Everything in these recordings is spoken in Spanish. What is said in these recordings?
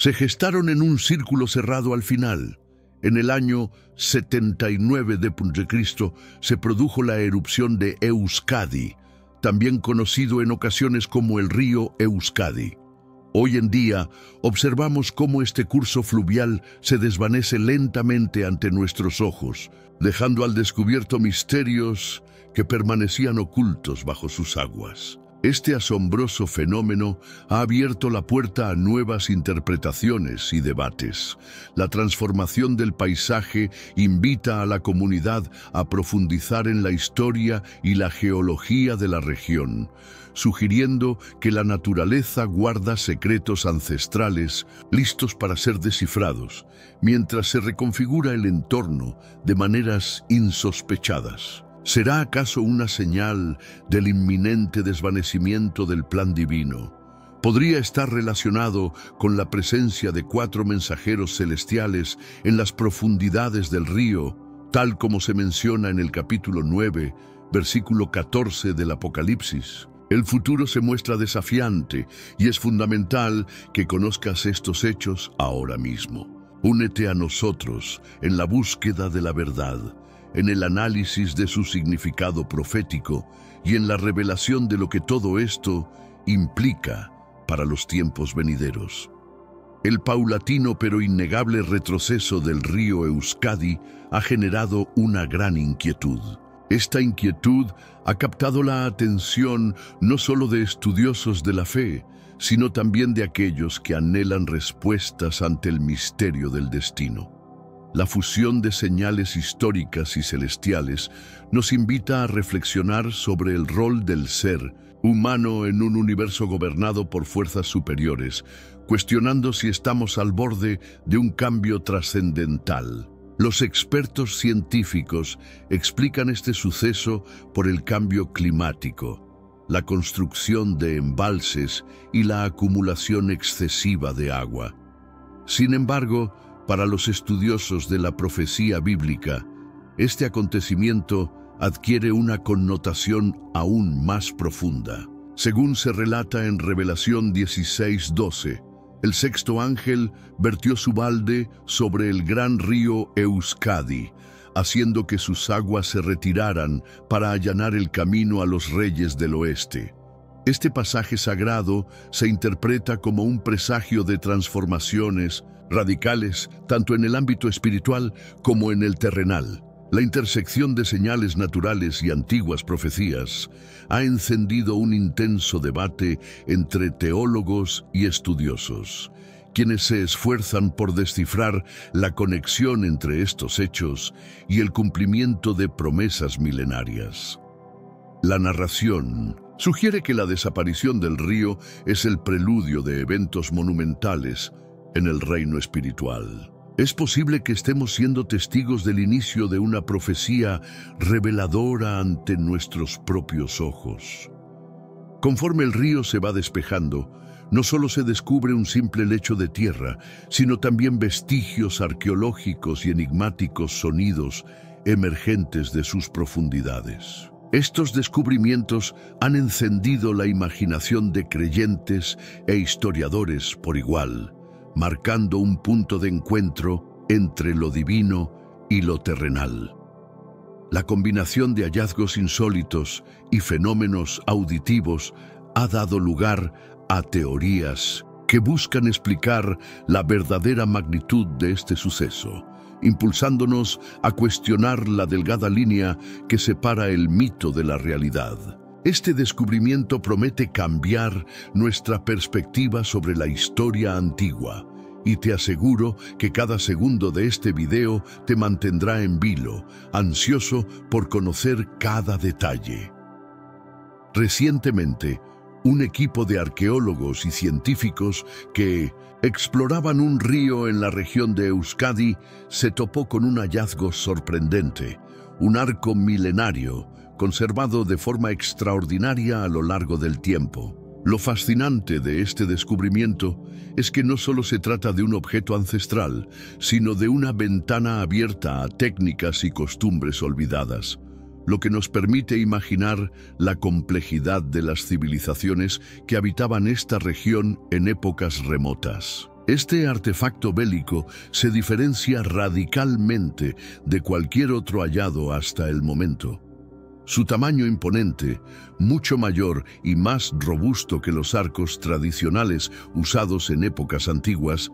Se gestaron en un círculo cerrado al final. En el año 79 d.C. se produjo la erupción de Euskadi, también conocido en ocasiones como el río Euskadi. Hoy en día observamos cómo este curso fluvial se desvanece lentamente ante nuestros ojos, dejando al descubierto misterios que permanecían ocultos bajo sus aguas. Este asombroso fenómeno ha abierto la puerta a nuevas interpretaciones y debates. La transformación del paisaje invita a la comunidad a profundizar en la historia y la geología de la región, sugiriendo que la naturaleza guarda secretos ancestrales listos para ser descifrados, mientras se reconfigura el entorno de maneras insospechadas. ¿Será acaso una señal del inminente desvanecimiento del plan divino? ¿Podría estar relacionado con la presencia de 4 mensajeros celestiales en las profundidades del río, tal como se menciona en el capítulo 9, versículo 14 del Apocalipsis? El futuro se muestra desafiante y es fundamental que conozcas estos hechos ahora mismo. Únete a nosotros en la búsqueda de la verdad, en el análisis de su significado profético y en la revelación de lo que todo esto implica para los tiempos venideros. El paulatino pero innegable retroceso del río Euskadi ha generado una gran inquietud. Esta inquietud ha captado la atención no solo de estudiosos de la fe, sino también de aquellos que anhelan respuestas ante el misterio del destino. La fusión de señales históricas y celestiales nos invita a reflexionar sobre el rol del ser humano en un universo gobernado por fuerzas superiores, cuestionando si estamos al borde de un cambio trascendental. Los expertos científicos explican este suceso por el cambio climático, la construcción de embalses y la acumulación excesiva de agua. Sin embargo, para los estudiosos de la profecía bíblica, este acontecimiento adquiere una connotación aún más profunda. Según se relata en Revelación 16:12, el sexto ángel vertió su balde sobre el gran río Euskadi, haciendo que sus aguas se retiraran para allanar el camino a los reyes del oeste. Este pasaje sagrado se interpreta como un presagio de transformaciones radicales tanto en el ámbito espiritual como en el terrenal. La intersección de señales naturales y antiguas profecías ha encendido un intenso debate entre teólogos y estudiosos, quienes se esfuerzan por descifrar la conexión entre estos hechos y el cumplimiento de promesas milenarias. La narración sugiere que la desaparición del río es el preludio de eventos monumentales en el reino espiritual. Es posible que estemos siendo testigos del inicio de una profecía reveladora ante nuestros propios ojos. Conforme el río se va despejando, no solo se descubre un simple lecho de tierra, sino también vestigios arqueológicos y enigmáticos sonidos emergentes de sus profundidades. Estos descubrimientos han encendido la imaginación de creyentes e historiadores por igual, marcando un punto de encuentro entre lo divino y lo terrenal. La combinación de hallazgos insólitos y fenómenos auditivos ha dado lugar a teorías que buscan explicar la verdadera magnitud de este suceso, impulsándonos a cuestionar la delgada línea que separa el mito de la realidad. Este descubrimiento promete cambiar nuestra perspectiva sobre la historia antigua, y te aseguro que cada segundo de este video te mantendrá en vilo, ansioso por conocer cada detalle. Recientemente, un equipo de arqueólogos y científicos que exploraban un río en la región de Euskadi se topó con un hallazgo sorprendente, un arco milenario conservado de forma extraordinaria a lo largo del tiempo. Lo fascinante de este descubrimiento es que no solo se trata de un objeto ancestral, sino de una ventana abierta a técnicas y costumbres olvidadas, lo que nos permite imaginar la complejidad de las civilizaciones que habitaban esta región en épocas remotas. Este artefacto bélico se diferencia radicalmente de cualquier otro hallado hasta el momento. Su tamaño imponente, mucho mayor y más robusto que los arcos tradicionales usados en épocas antiguas,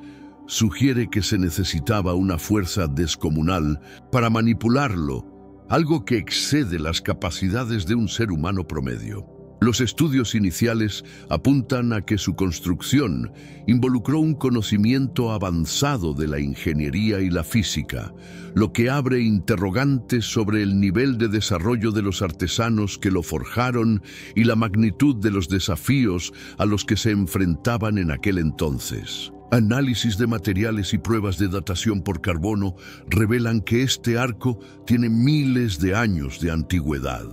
sugiere que se necesitaba una fuerza descomunal para manipularlo, algo que excede las capacidades de un ser humano promedio. Los estudios iniciales apuntan a que su construcción involucró un conocimiento avanzado de la ingeniería y la física, lo que abre interrogantes sobre el nivel de desarrollo de los artesanos que lo forjaron y la magnitud de los desafíos a los que se enfrentaban en aquel entonces. Análisis de materiales y pruebas de datación por carbono revelan que este arco tiene miles de años de antigüedad.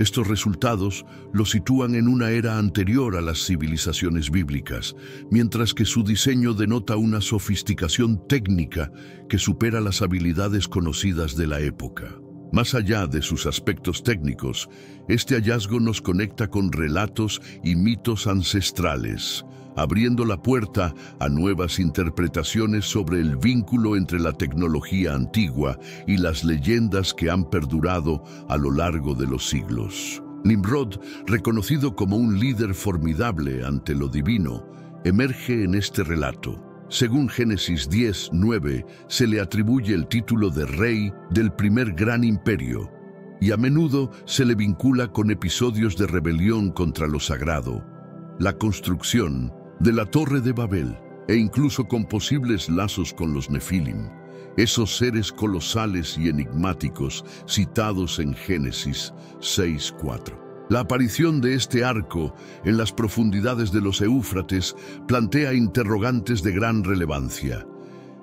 Estos resultados lo sitúan en una era anterior a las civilizaciones bíblicas, mientras que su diseño denota una sofisticación técnica que supera las habilidades conocidas de la época. Más allá de sus aspectos técnicos, este hallazgo nos conecta con relatos y mitos ancestrales, abriendo la puerta a nuevas interpretaciones sobre el vínculo entre la tecnología antigua y las leyendas que han perdurado a lo largo de los siglos. Nimrod, reconocido como un líder formidable ante lo divino, emerge en este relato. Según Génesis 10:9, se le atribuye el título de rey del primer gran imperio, y a menudo se le vincula con episodios de rebelión contra lo sagrado, la construcción de la Torre de Babel, e incluso con posibles lazos con los Nefilim, esos seres colosales y enigmáticos citados en Génesis 6:4. La aparición de este arco en las profundidades de los Éufrates plantea interrogantes de gran relevancia.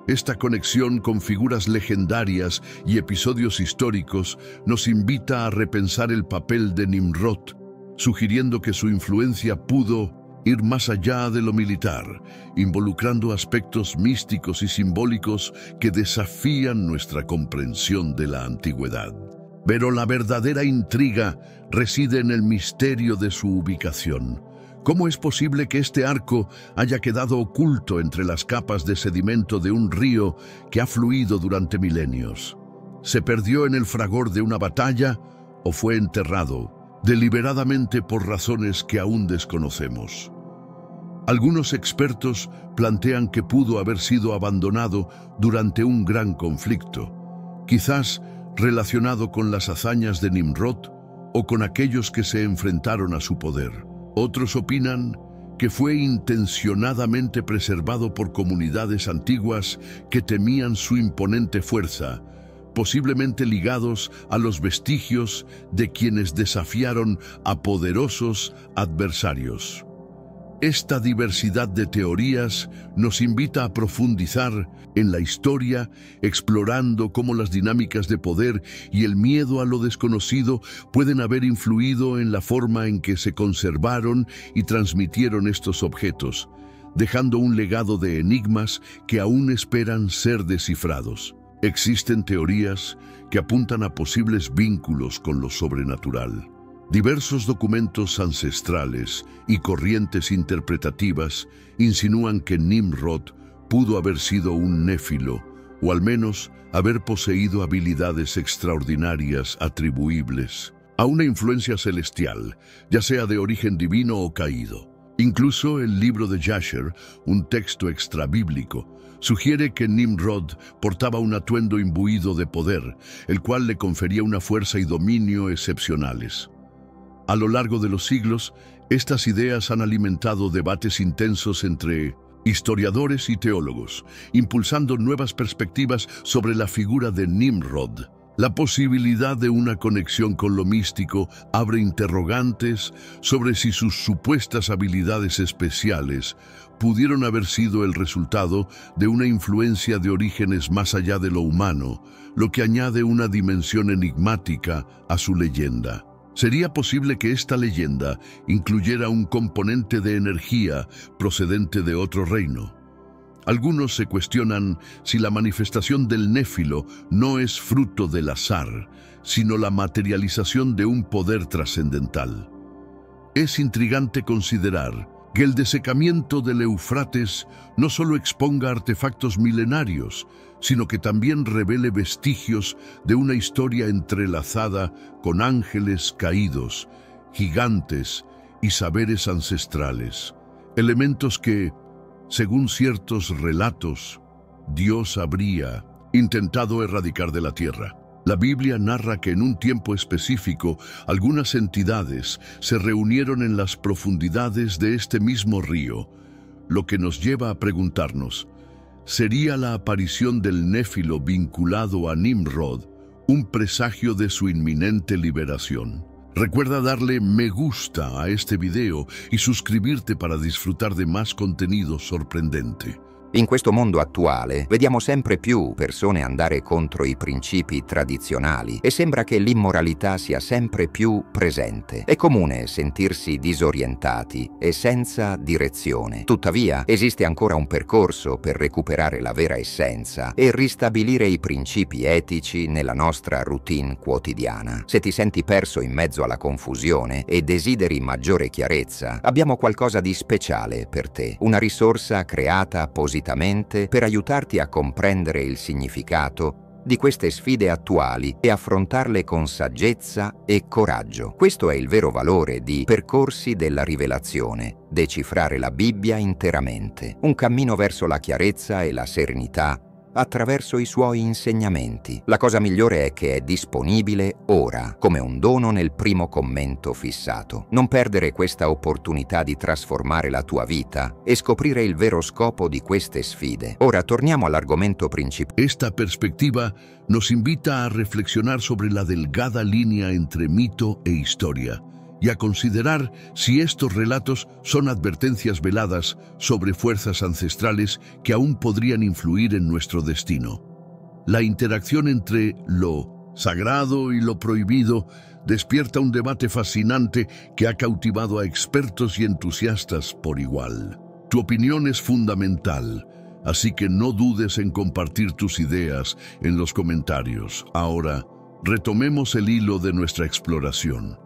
Esta conexión con figuras legendarias y episodios históricos nos invita a repensar el papel de Nimrod, sugiriendo que su influencia pudo ir más allá de lo militar, involucrando aspectos místicos y simbólicos que desafían nuestra comprensión de la antigüedad. Pero la verdadera intriga reside en el misterio de su ubicación. ¿Cómo es posible que este arco haya quedado oculto entre las capas de sedimento de un río que ha fluido durante milenios? ¿Se perdió en el fragor de una batalla o fue enterrado deliberadamente por razones que aún desconocemos? Algunos expertos plantean que pudo haber sido abandonado durante un gran conflicto, quizás relacionado con las hazañas de Nimrod o con aquellos que se enfrentaron a su poder. Otros opinan que fue intencionadamente preservado por comunidades antiguas que temían su imponente fuerza, posiblemente ligados a los vestigios de quienes desafiaron a poderosos adversarios. Esta diversidad de teorías nos invita a profundizar en la historia, explorando cómo las dinámicas de poder y el miedo a lo desconocido pueden haber influido en la forma en que se conservaron y transmitieron estos objetos, dejando un legado de enigmas que aún esperan ser descifrados. Existen teorías que apuntan a posibles vínculos con lo sobrenatural. Diversos documentos ancestrales y corrientes interpretativas insinúan que Nimrod pudo haber sido un néfilo, o al menos haber poseído habilidades extraordinarias atribuibles a una influencia celestial, ya sea de origen divino o caído. Incluso el libro de Jasher, un texto extrabíblico, sugiere que Nimrod portaba un atuendo imbuido de poder, el cual le confería una fuerza y dominio excepcionales. A lo largo de los siglos, estas ideas han alimentado debates intensos entre historiadores y teólogos, impulsando nuevas perspectivas sobre la figura de Nimrod. La posibilidad de una conexión con lo místico abre interrogantes sobre si sus supuestas habilidades especiales pudieron haber sido el resultado de una influencia de orígenes más allá de lo humano, lo que añade una dimensión enigmática a su leyenda. ¿Sería posible que esta leyenda incluyera un componente de energía procedente de otro reino? Algunos se cuestionan si la manifestación del néfilo no es fruto del azar, sino la materialización de un poder trascendental. Es intrigante considerar Que el desecamiento del Éufrates no solo exponga artefactos milenarios, sino que también revele vestigios de una historia entrelazada con ángeles caídos, gigantes y saberes ancestrales, elementos que, según ciertos relatos, Dios habría intentado erradicar de la tierra. La Biblia narra que en un tiempo específico algunas entidades se reunieron en las profundidades de este mismo río, lo que nos lleva a preguntarnos, ¿sería la aparición del Néfilo vinculado a Nimrod un presagio de su inminente liberación? Recuerda darle me gusta a este video y suscribirte para disfrutar de más contenido sorprendente. In questo mondo attuale vediamo sempre più persone andare contro i principi tradizionali e sembra che l'immoralità sia sempre più presente. È comune sentirsi disorientati e senza direzione. Tuttavia, esiste ancora un percorso per recuperare la vera essenza e ristabilire i principi etici nella nostra routine quotidiana. Se ti senti perso in mezzo alla confusione e desideri maggiore chiarezza, abbiamo qualcosa di speciale per te, una risorsa creata appositamente per aiutarti a comprendere il significato di queste sfide attuali e affrontarle con saggezza e coraggio. Questo è il vero valore di Percorsi della Rivelazione, decifrare la Bibbia interamente, un cammino verso la chiarezza e la serenità attraverso i suoi insegnamenti. La cosa migliore è che è disponibile ora, come un dono nel primo commento fissato. Non perdere questa opportunità di trasformare la tua vita e scoprire il vero scopo di queste sfide. Ora torniamo all'argomento principale. Esta perspectiva nos invita a reflexionar sobre la delgada línea entre mito e historia y a considerar si estos relatos son advertencias veladas sobre fuerzas ancestrales que aún podrían influir en nuestro destino. La interacción entre lo sagrado y lo prohibido despierta un debate fascinante que ha cautivado a expertos y entusiastas por igual. Tu opinión es fundamental, así que no dudes en compartir tus ideas en los comentarios. Ahora, retomemos el hilo de nuestra exploración.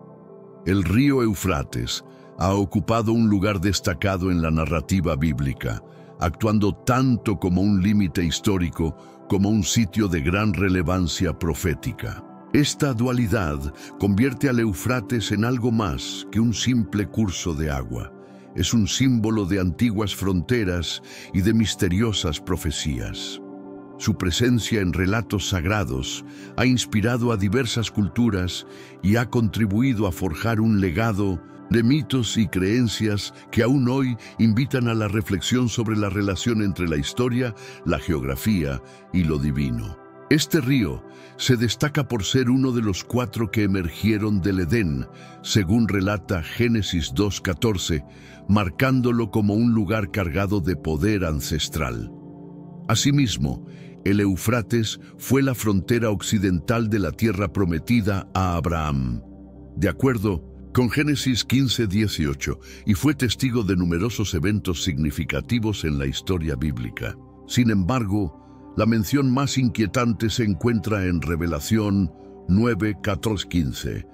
El río Éufrates ha ocupado un lugar destacado en la narrativa bíblica, actuando tanto como un límite histórico como un sitio de gran relevancia profética. Esta dualidad convierte al Éufrates en algo más que un simple curso de agua. Es un símbolo de antiguas fronteras y de misteriosas profecías. Su presencia en relatos sagrados ha inspirado a diversas culturas y ha contribuido a forjar un legado de mitos y creencias que aún hoy invitan a la reflexión sobre la relación entre la historia, la geografía y lo divino. Este río se destaca por ser uno de los 4 que emergieron del Edén, según relata Génesis 2:14, marcándolo como un lugar cargado de poder ancestral. Asimismo, el Éufrates fue la frontera occidental de la tierra prometida a Abraham, de acuerdo con Génesis 15:18, y fue testigo de numerosos eventos significativos en la historia bíblica. Sin embargo, la mención más inquietante se encuentra en Revelación 9:14-15,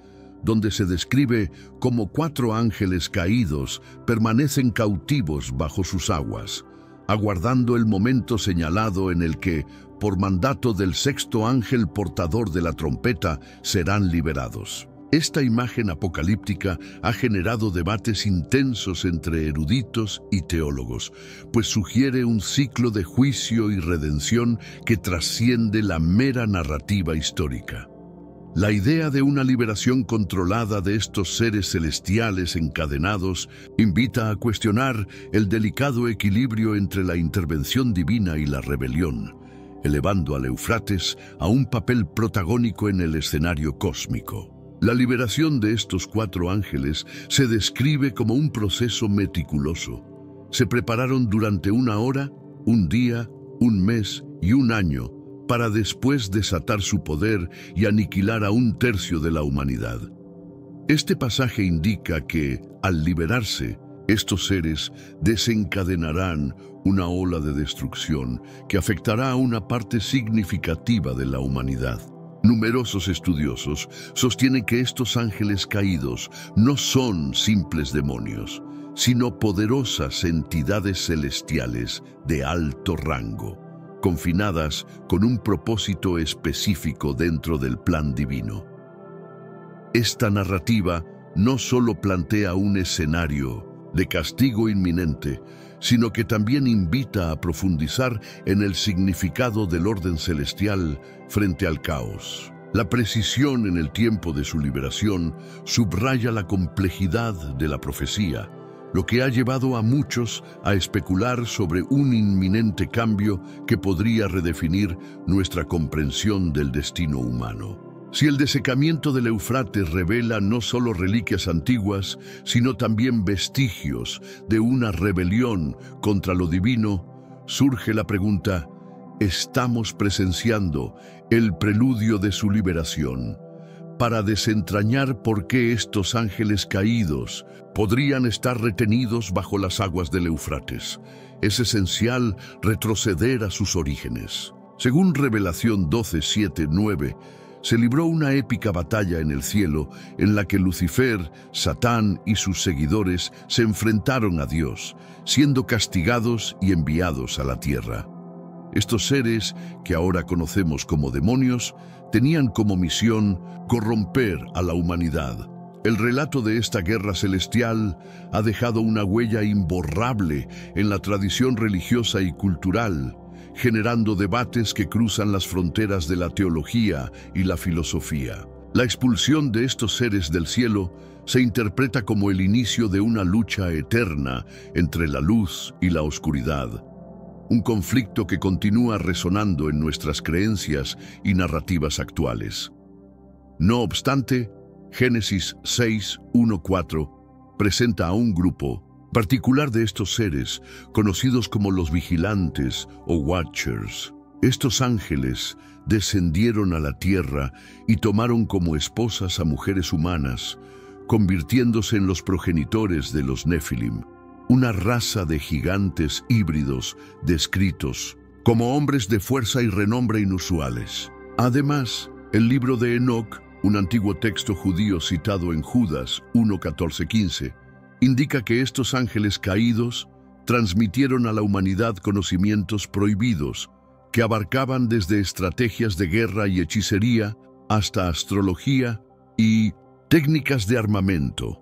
donde se describe cómo 4 ángeles caídos permanecen cautivos bajo sus aguas, aguardando el momento señalado en el que, por mandato del 6º ángel portador de la trompeta, serán liberados. Esta imagen apocalíptica ha generado debates intensos entre eruditos y teólogos, pues sugiere un ciclo de juicio y redención que trasciende la mera narrativa histórica. La idea de una liberación controlada de estos seres celestiales encadenados invita a cuestionar el delicado equilibrio entre la intervención divina y la rebelión, elevando al Éufrates a un papel protagónico en el escenario cósmico. La liberación de estos 4 ángeles se describe como un proceso meticuloso. Se prepararon durante 1 hora, 1 día, 1 mes y 1 año para después desatar su poder y aniquilar a 1/3 de la humanidad. Este pasaje indica que, al liberarse, estos seres desencadenarán una ola de destrucción que afectará a una parte significativa de la humanidad. Numerosos estudiosos sostienen que estos ángeles caídos no son simples demonios, sino poderosas entidades celestiales de alto rango, confinadas con un propósito específico dentro del plan divino. Esta narrativa no solo plantea un escenario de castigo inminente, sino que también invita a profundizar en el significado del orden celestial frente al caos. La precisión en el tiempo de su liberación subraya la complejidad de la profecía, lo que ha llevado a muchos a especular sobre un inminente cambio que podría redefinir nuestra comprensión del destino humano. Si el desecamiento del Éufrates revela no solo reliquias antiguas, sino también vestigios de una rebelión contra lo divino, surge la pregunta: ¿estamos presenciando el preludio de su liberación? Para desentrañar por qué estos ángeles caídos podrían estar retenidos bajo las aguas del Éufrates, es esencial retroceder a sus orígenes. Según Revelación 12, 7, 9, se libró una épica batalla en el cielo en la que Lucifer, Satán y sus seguidores se enfrentaron a Dios, siendo castigados y enviados a la tierra. Estos seres, que ahora conocemos como demonios, tenían como misión corromper a la humanidad. El relato de esta guerra celestial ha dejado una huella imborrable en la tradición religiosa y cultural, generando debates que cruzan las fronteras de la teología y la filosofía. La expulsión de estos seres del cielo se interpreta como el inicio de una lucha eterna entre la luz y la oscuridad, un conflicto que continúa resonando en nuestras creencias y narrativas actuales. No obstante, Génesis 6, 1, 4 presenta a un grupo particular de estos seres, conocidos como los vigilantes o watchers. Estos ángeles descendieron a la tierra y tomaron como esposas a mujeres humanas, convirtiéndose en los progenitores de los Nefilim, una raza de gigantes híbridos descritos como hombres de fuerza y renombre inusuales. Además, el libro de Enoc, un antiguo texto judío citado en Judas 1, 14, 15, indica que estos ángeles caídos transmitieron a la humanidad conocimientos prohibidos que abarcaban desde estrategias de guerra y hechicería hasta astrología y técnicas de armamento.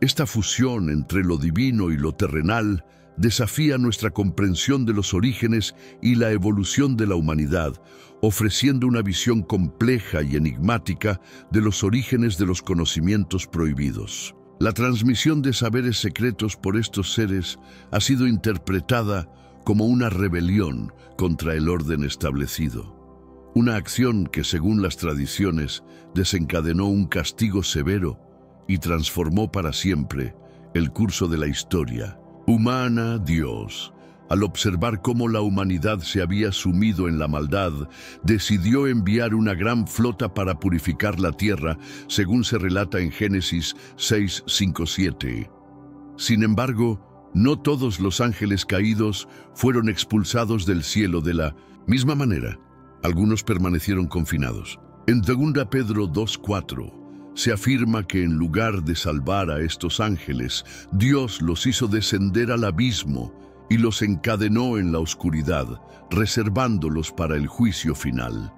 Esta fusión entre lo divino y lo terrenal desafía nuestra comprensión de los orígenes y la evolución de la humanidad, ofreciendo una visión compleja y enigmática de los orígenes de los conocimientos prohibidos. La transmisión de saberes secretos por estos seres ha sido interpretada como una rebelión contra el orden establecido, una acción que, según las tradiciones, desencadenó un castigo severo y transformó para siempre el curso de la historia humana. Dios, al observar cómo la humanidad se había sumido en la maldad, decidió enviar una gran flota para purificar la tierra, según se relata en Génesis 6, 5, 7. Sin embargo, no todos los ángeles caídos fueron expulsados del cielo de la misma manera. Algunos permanecieron confinados. En 2 Pedro 2, 4, se afirma que en lugar de salvar a estos ángeles, Dios los hizo descender al abismo y los encadenó en la oscuridad, reservándolos para el juicio final.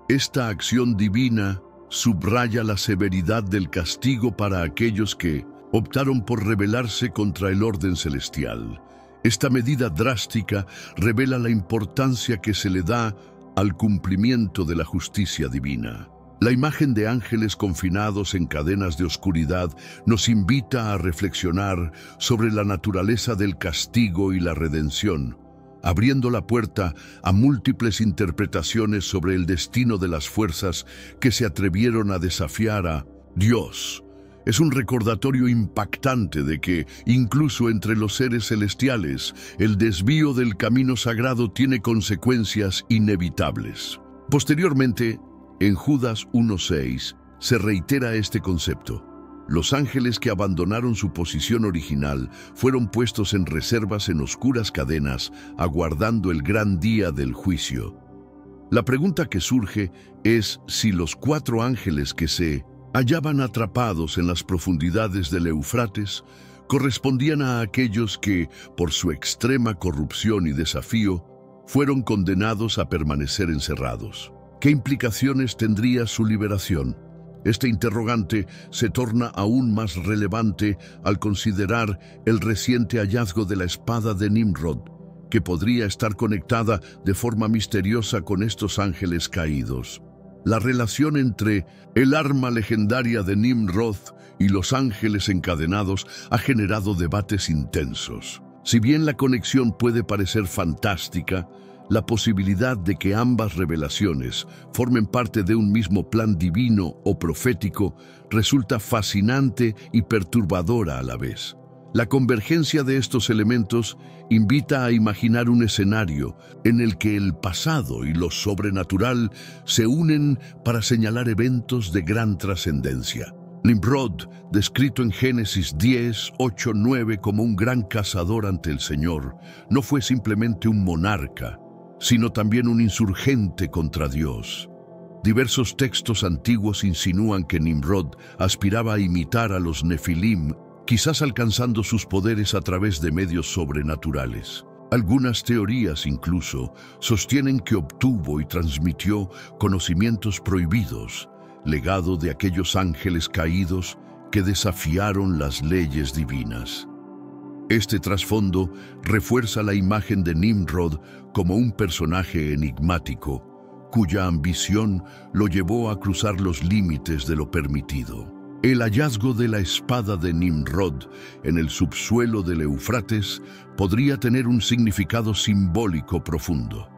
Esta acción divina subraya la severidad del castigo para aquellos que optaron por rebelarse contra el orden celestial. Esta medida drástica revela la importancia que se le da al cumplimiento de la justicia divina. La imagen de ángeles confinados en cadenas de oscuridad nos invita a reflexionar sobre la naturaleza del castigo y la redención, abriendo la puerta a múltiples interpretaciones sobre el destino de las fuerzas que se atrevieron a desafiar a Dios. Es un recordatorio impactante de que, incluso entre los seres celestiales, el desvío del camino sagrado tiene consecuencias inevitables. Posteriormente, en Judas 1:6 se reitera este concepto. Los ángeles que abandonaron su posición original fueron puestos en reservas en oscuras cadenas, aguardando el gran día del juicio. La pregunta que surge es si los 4 ángeles que se hallaban atrapados en las profundidades del Éufrates correspondían a aquellos que, por su extrema corrupción y desafío, fueron condenados a permanecer encerrados. ¿Qué implicaciones tendría su liberación? Este interrogante se torna aún más relevante al considerar el reciente hallazgo de la espada de Nimrod, que podría estar conectada de forma misteriosa con estos ángeles caídos. La relación entre el arma legendaria de Nimrod y los ángeles encadenados ha generado debates intensos. Si bien la conexión puede parecer fantástica, la posibilidad de que ambas revelaciones formen parte de un mismo plan divino o profético resulta fascinante y perturbadora a la vez. La convergencia de estos elementos invita a imaginar un escenario en el que el pasado y lo sobrenatural se unen para señalar eventos de gran trascendencia. Nimrod, descrito en Génesis 10, 8, 9 como un gran cazador ante el Señor, no fue simplemente un monarca, sino también un insurgente contra Dios. Diversos textos antiguos insinúan que Nimrod aspiraba a imitar a los Nefilim, quizás alcanzando sus poderes a través de medios sobrenaturales. Algunas teorías incluso sostienen que obtuvo y transmitió conocimientos prohibidos, legado de aquellos ángeles caídos que desafiaron las leyes divinas. Este trasfondo refuerza la imagen de Nimrod como un personaje enigmático, cuya ambición lo llevó a cruzar los límites de lo permitido. El hallazgo de la espada de Nimrod en el subsuelo del Éufrates podría tener un significado simbólico profundo.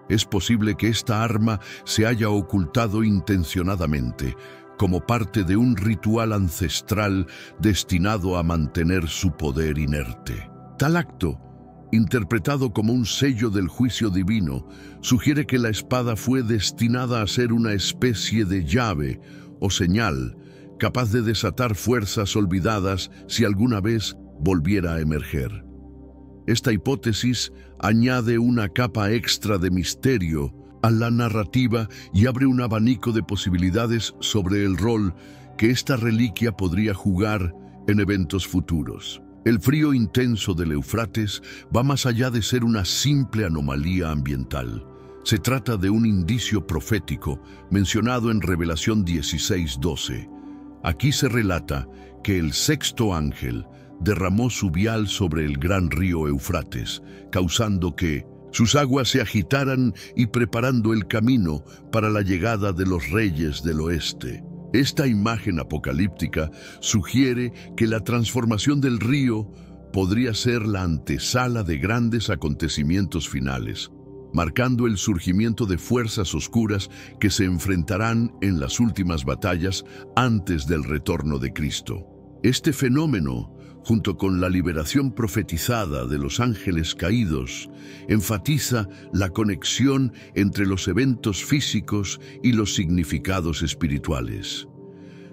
Es posible que esta arma se haya ocultado intencionadamente, como parte de un ritual ancestral destinado a mantener su poder inerte. Tal acto, interpretado como un sello del juicio divino, sugiere que la espada fue destinada a ser una especie de llave o señal capaz de desatar fuerzas olvidadas si alguna vez volviera a emerger. Esta hipótesis añade una capa extra de misterio a la narrativa y abre un abanico de posibilidades sobre el rol que esta reliquia podría jugar en eventos futuros. El frío intenso del Éufrates va más allá de ser una simple anomalía ambiental. Se trata de un indicio profético mencionado en Revelación 16:12. Aquí se relata que el sexto ángel derramó su vial sobre el gran río Éufrates, causando que sus aguas se agitaran y preparando el camino para la llegada de los reyes del oeste. Esta imagen apocalíptica sugiere que la transformación del río podría ser la antesala de grandes acontecimientos finales, marcando el surgimiento de fuerzas oscuras que se enfrentarán en las últimas batallas antes del retorno de Cristo. Este fenómeno, junto con la liberación profetizada de los ángeles caídos, enfatiza la conexión entre los eventos físicos y los significados espirituales.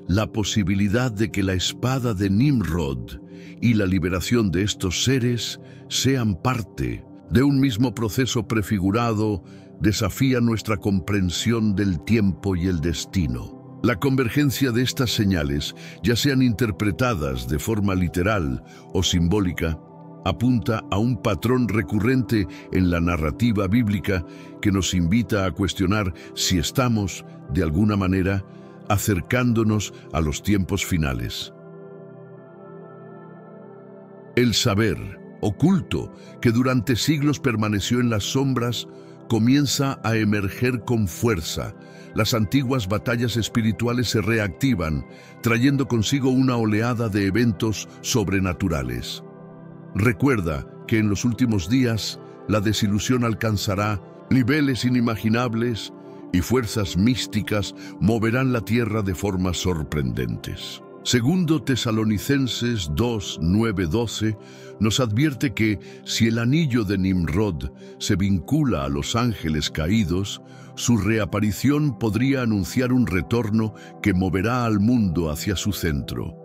La posibilidad de que la espada de Nimrod y la liberación de estos seres sean parte de un mismo proceso prefigurado desafía nuestra comprensión del tiempo y el destino. La convergencia de estas señales, ya sean interpretadas de forma literal o simbólica, apunta a un patrón recurrente en la narrativa bíblica que nos invita a cuestionar si estamos, de alguna manera, acercándonos a los tiempos finales. El saber oculto, que durante siglos permaneció en las sombras, comienza a emerger con fuerza. Las antiguas batallas espirituales se reactivan, trayendo consigo una oleada de eventos sobrenaturales. Recuerda que en los últimos días la desilusión alcanzará niveles inimaginables y fuerzas místicas moverán la tierra de formas sorprendentes. Segundo Tesalonicenses 2, 9, 12 nos advierte que si el anillo de Nimrod se vincula a los ángeles caídos, su reaparición podría anunciar un retorno que moverá al mundo hacia su centro.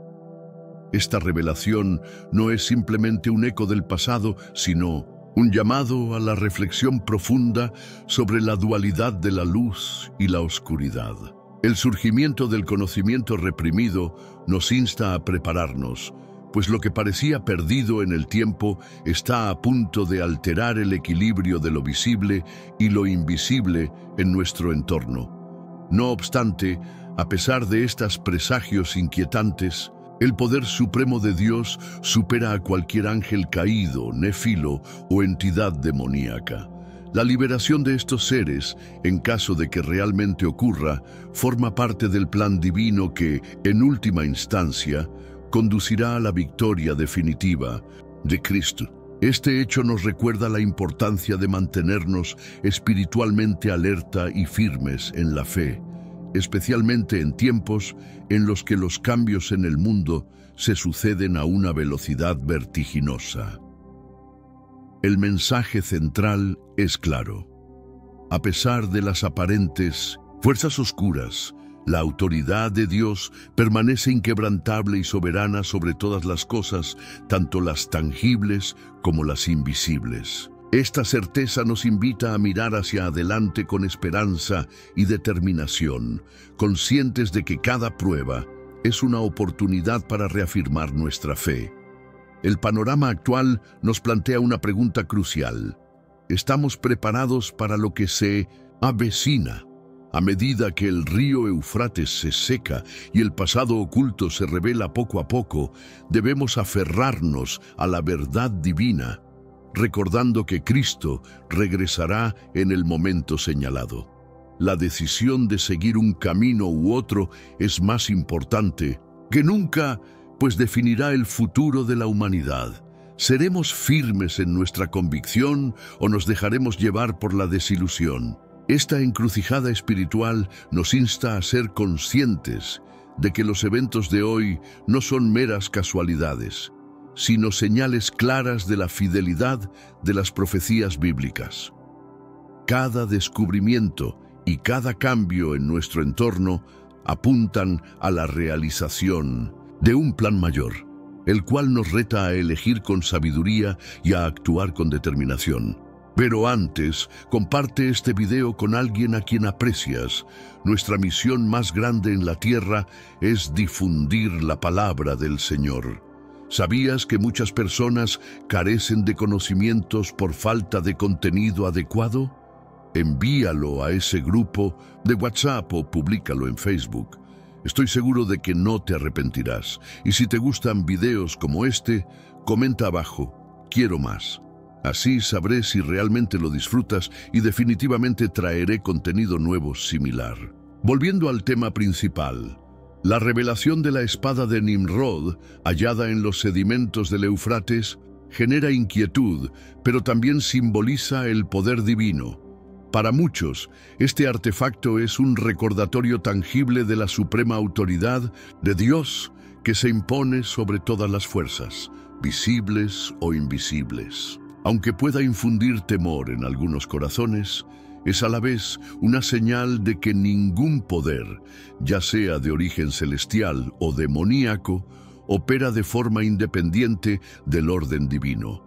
Esta revelación no es simplemente un eco del pasado, sino un llamado a la reflexión profunda sobre la dualidad de la luz y la oscuridad. El surgimiento del conocimiento reprimido nos insta a prepararnos, pues lo que parecía perdido en el tiempo está a punto de alterar el equilibrio de lo visible y lo invisible en nuestro entorno. No obstante, a pesar de estos presagios inquietantes, el poder supremo de Dios supera a cualquier ángel caído, nefilo o entidad demoníaca. La liberación de estos seres, en caso de que realmente ocurra, forma parte del plan divino que, en última instancia, conducirá a la victoria definitiva de Cristo. Este hecho nos recuerda la importancia de mantenernos espiritualmente alerta y firmes en la fe, especialmente en tiempos en los que los cambios en el mundo se suceden a una velocidad vertiginosa. El mensaje central es claro. A pesar de las aparentes fuerzas oscuras, la autoridad de Dios permanece inquebrantable y soberana sobre todas las cosas, tanto las tangibles como las invisibles. Esta certeza nos invita a mirar hacia adelante con esperanza y determinación, conscientes de que cada prueba es una oportunidad para reafirmar nuestra fe. El panorama actual nos plantea una pregunta crucial. ¿Estamos preparados para lo que se avecina? A medida que el río Éufrates se seca y el pasado oculto se revela poco a poco, debemos aferrarnos a la verdad divina, recordando que Cristo regresará en el momento señalado. La decisión de seguir un camino u otro es más importante que nunca, pues definirá el futuro de la humanidad. ¿Seremos firmes en nuestra convicción o nos dejaremos llevar por la desilusión? Esta encrucijada espiritual nos insta a ser conscientes de que los eventos de hoy no son meras casualidades, sino señales claras de la fidelidad de las profecías bíblicas. Cada descubrimiento y cada cambio en nuestro entorno apuntan a la realización de un plan mayor, el cual nos reta a elegir con sabiduría y a actuar con determinación. Pero antes, comparte este video con alguien a quien aprecias. Nuestra misión más grande en la tierra es difundir la palabra del Señor. ¿Sabías que muchas personas carecen de conocimientos por falta de contenido adecuado? Envíalo a ese grupo de WhatsApp o públicalo en Facebook. Estoy seguro de que no te arrepentirás. Y si te gustan videos como este, comenta abajo, quiero más. Así sabré si realmente lo disfrutas y definitivamente traeré contenido nuevo similar. Volviendo al tema principal, la revelación de la espada de Nimrod, hallada en los sedimentos del Éufrates, genera inquietud, pero también simboliza el poder divino. Para muchos, este artefacto es un recordatorio tangible de la suprema autoridad de Dios que se impone sobre todas las fuerzas, visibles o invisibles. Aunque pueda infundir temor en algunos corazones, es a la vez una señal de que ningún poder, ya sea de origen celestial o demoníaco, opera de forma independiente del orden divino.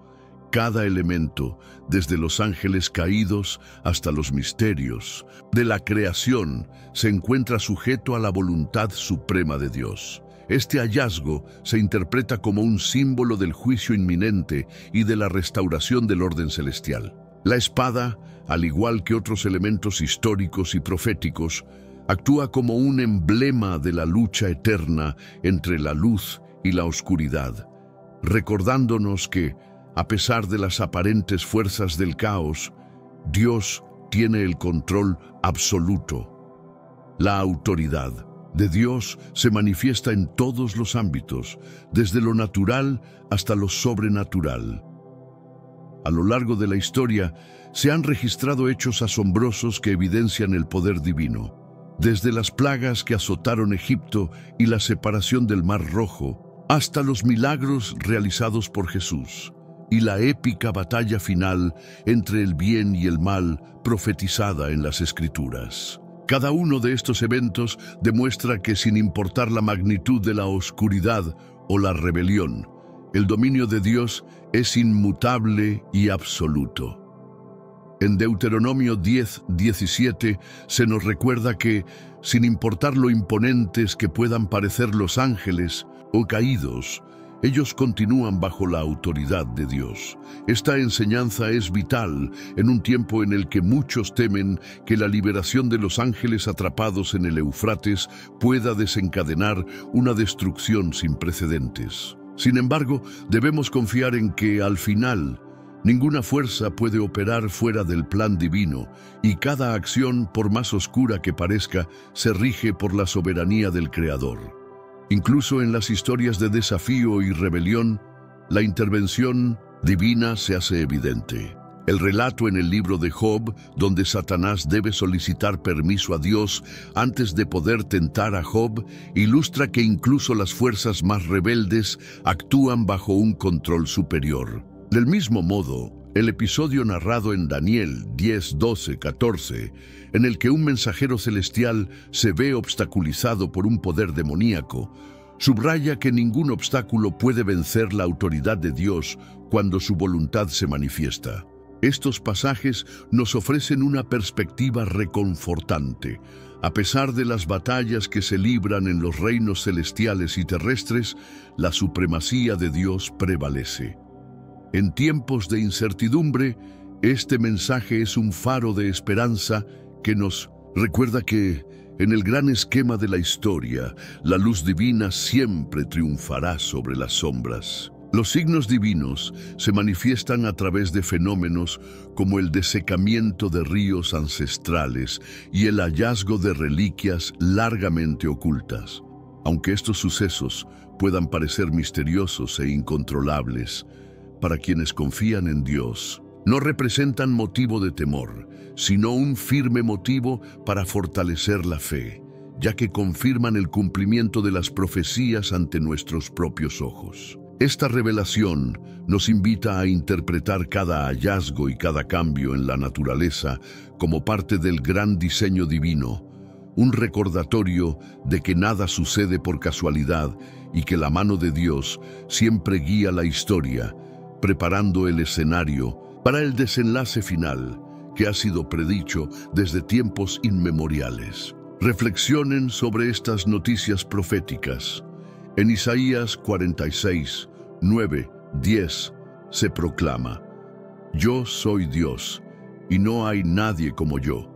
Cada elemento, desde los ángeles caídos hasta los misterios de la creación, se encuentra sujeto a la voluntad suprema de Dios. Este hallazgo se interpreta como un símbolo del juicio inminente y de la restauración del orden celestial. La espada, al igual que otros elementos históricos y proféticos, actúa como un emblema de la lucha eterna entre la luz y la oscuridad, recordándonos que, a pesar de las aparentes fuerzas del caos, Dios tiene el control absoluto. La autoridad de Dios se manifiesta en todos los ámbitos, desde lo natural hasta lo sobrenatural. A lo largo de la historia, se han registrado hechos asombrosos que evidencian el poder divino, desde las plagas que azotaron Egipto y la separación del Mar Rojo, hasta los milagros realizados por Jesús, y la épica batalla final entre el bien y el mal profetizada en las Escrituras. Cada uno de estos eventos demuestra que, sin importar la magnitud de la oscuridad o la rebelión, el dominio de Dios es inmutable y absoluto. En Deuteronomio 10:17 se nos recuerda que, sin importar lo imponentes que puedan parecer los ángeles o caídos, Ellos continúan bajo la autoridad de Dios. Esta enseñanza es vital en un tiempo en el que muchos temen que la liberación de los ángeles atrapados en el Éufrates pueda desencadenar una destrucción sin precedentes. Sin embargo, debemos confiar en que, al final, ninguna fuerza puede operar fuera del plan divino, y cada acción, por más oscura que parezca, se rige por la soberanía del Creador. Incluso en las historias de desafío y rebelión, la intervención divina se hace evidente. El relato en el libro de Job, donde Satanás debe solicitar permiso a Dios antes de poder tentar a Job, ilustra que incluso las fuerzas más rebeldes actúan bajo un control superior. Del mismo modo, el episodio narrado en Daniel 10, 12, 14, en el que un mensajero celestial se ve obstaculizado por un poder demoníaco, subraya que ningún obstáculo puede vencer la autoridad de Dios cuando su voluntad se manifiesta. Estos pasajes nos ofrecen una perspectiva reconfortante. A pesar de las batallas que se libran en los reinos celestiales y terrestres, la supremacía de Dios prevalece. En tiempos de incertidumbre, este mensaje es un faro de esperanza que nos recuerda que, en el gran esquema de la historia, la luz divina siempre triunfará sobre las sombras. Los signos divinos se manifiestan a través de fenómenos como el desecamiento de ríos ancestrales y el hallazgo de reliquias largamente ocultas. Aunque estos sucesos puedan parecer misteriosos e incontrolables, para quienes confían en Dios, no representan motivo de temor, sino un firme motivo para fortalecer la fe, ya que confirman el cumplimiento de las profecías ante nuestros propios ojos. Esta revelación nos invita a interpretar cada hallazgo y cada cambio en la naturaleza como parte del gran diseño divino, un recordatorio de que nada sucede por casualidad y que la mano de Dios siempre guía la historia, preparando el escenario para el desenlace final que ha sido predicho desde tiempos inmemoriales. Reflexionen sobre estas noticias proféticas. En Isaías 46, 9, 10 se proclama: Yo soy Dios, y no hay nadie como yo,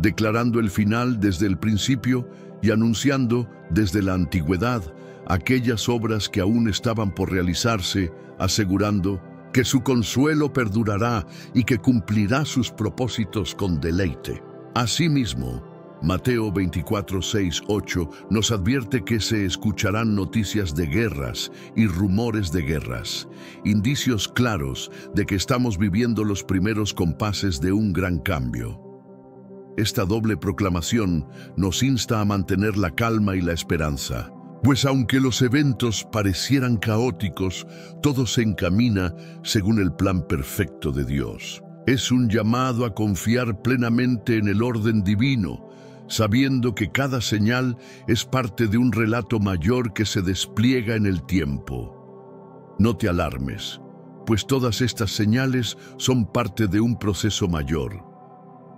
declarando el final desde el principio y anunciando desde la antigüedad aquellas obras que aún estaban por realizarse, asegurando que su consuelo perdurará y que cumplirá sus propósitos con deleite. Asimismo, Mateo 24, 6, 8 nos advierte que se escucharán noticias de guerras y rumores de guerras, indicios claros de que estamos viviendo los primeros compases de un gran cambio. Esta doble proclamación nos insta a mantener la calma y la esperanza, pues aunque los eventos parecieran caóticos, todo se encamina según el plan perfecto de Dios. Es un llamado a confiar plenamente en el orden divino, sabiendo que cada señal es parte de un relato mayor que se despliega en el tiempo. No te alarmes, pues todas estas señales son parte de un proceso mayor.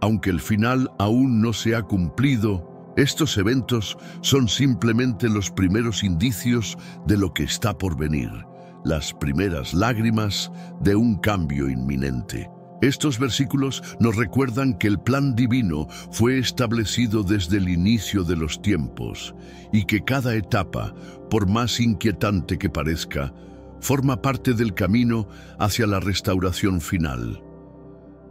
Aunque el final aún no se ha cumplido, estos eventos son simplemente los primeros indicios de lo que está por venir, las primeras lágrimas de un cambio inminente. Estos versículos nos recuerdan que el plan divino fue establecido desde el inicio de los tiempos y que cada etapa, por más inquietante que parezca, forma parte del camino hacia la restauración final.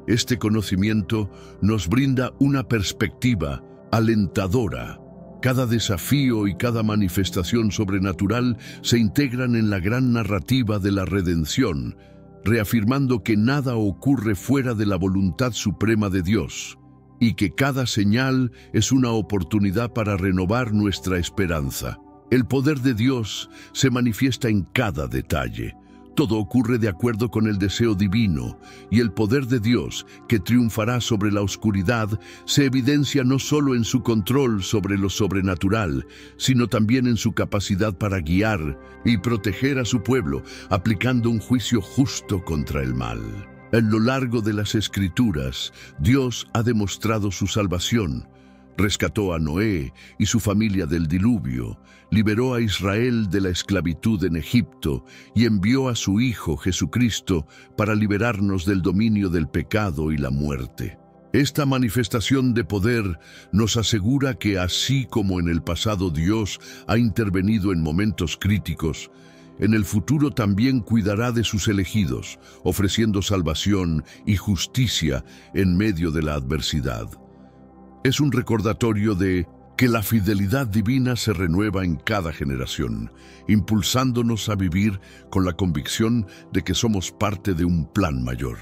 Este conocimiento nos brinda una perspectiva alentadora. Cada desafío y cada manifestación sobrenatural se integran en la gran narrativa de la redención, reafirmando que nada ocurre fuera de la voluntad suprema de Dios y que cada señal es una oportunidad para renovar nuestra esperanza. El poder de Dios se manifiesta en cada detalle. Todo ocurre de acuerdo con el deseo divino, y el poder de Dios, que triunfará sobre la oscuridad, se evidencia no solo en su control sobre lo sobrenatural, sino también en su capacidad para guiar y proteger a su pueblo, aplicando un juicio justo contra el mal. A lo largo de las Escrituras, Dios ha demostrado su salvación, rescató a Noé y su familia del diluvio, liberó a Israel de la esclavitud en Egipto y envió a su Hijo Jesucristo para liberarnos del dominio del pecado y la muerte. Esta manifestación de poder nos asegura que así como en el pasado Dios ha intervenido en momentos críticos, en el futuro también cuidará de sus elegidos, ofreciendo salvación y justicia en medio de la adversidad. Es un recordatorio de que la fidelidad divina se renueva en cada generación, impulsándonos a vivir con la convicción de que somos parte de un plan mayor.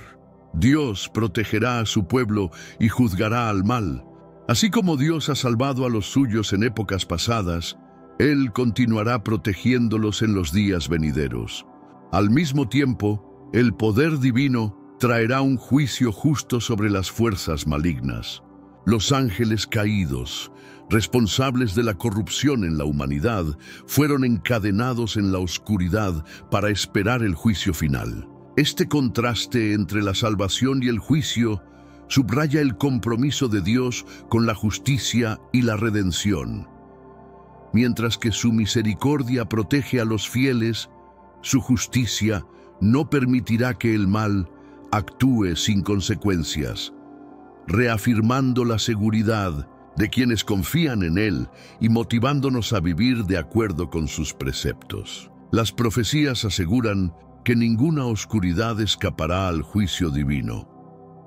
Dios protegerá a su pueblo y juzgará al mal. Así como Dios ha salvado a los suyos en épocas pasadas, Él continuará protegiéndolos en los días venideros. Al mismo tiempo, el poder divino traerá un juicio justo sobre las fuerzas malignas. Los ángeles caídos, responsables de la corrupción en la humanidad, fueron encadenados en la oscuridad para esperar el juicio final. Este contraste entre la salvación y el juicio subraya el compromiso de Dios con la justicia y la redención. Mientras que su misericordia protege a los fieles, su justicia no permitirá que el mal actúe sin consecuencias, reafirmando la seguridad de quienes confían en Él y motivándonos a vivir de acuerdo con sus preceptos. Las profecías aseguran que ninguna oscuridad escapará al juicio divino.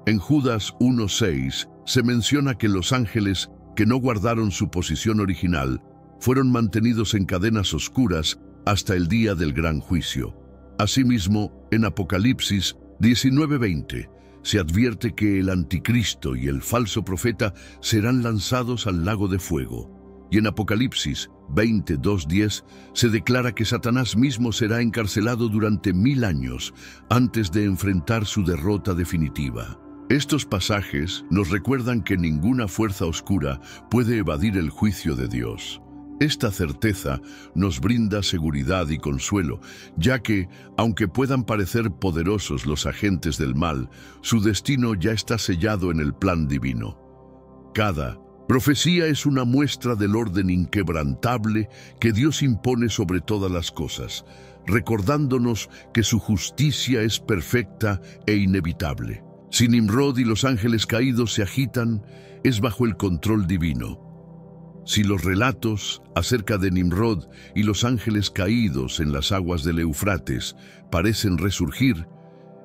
En Judas 1:6 se menciona que los ángeles que no guardaron su posición original fueron mantenidos en cadenas oscuras hasta el día del gran juicio. Asimismo, en Apocalipsis 19:20, se advierte que el anticristo y el falso profeta serán lanzados al lago de fuego. Y en Apocalipsis 22:10 se declara que Satanás mismo será encarcelado durante 1000 años antes de enfrentar su derrota definitiva. Estos pasajes nos recuerdan que ninguna fuerza oscura puede evadir el juicio de Dios. Esta certeza nos brinda seguridad y consuelo, ya que, aunque puedan parecer poderosos los agentes del mal, su destino ya está sellado en el plan divino. Cada profecía es una muestra del orden inquebrantable que Dios impone sobre todas las cosas, recordándonos que su justicia es perfecta e inevitable. Si Nimrod y los ángeles caídos se agitan, es bajo el control divino. Si los relatos acerca de Nimrod y los ángeles caídos en las aguas del Éufrates parecen resurgir,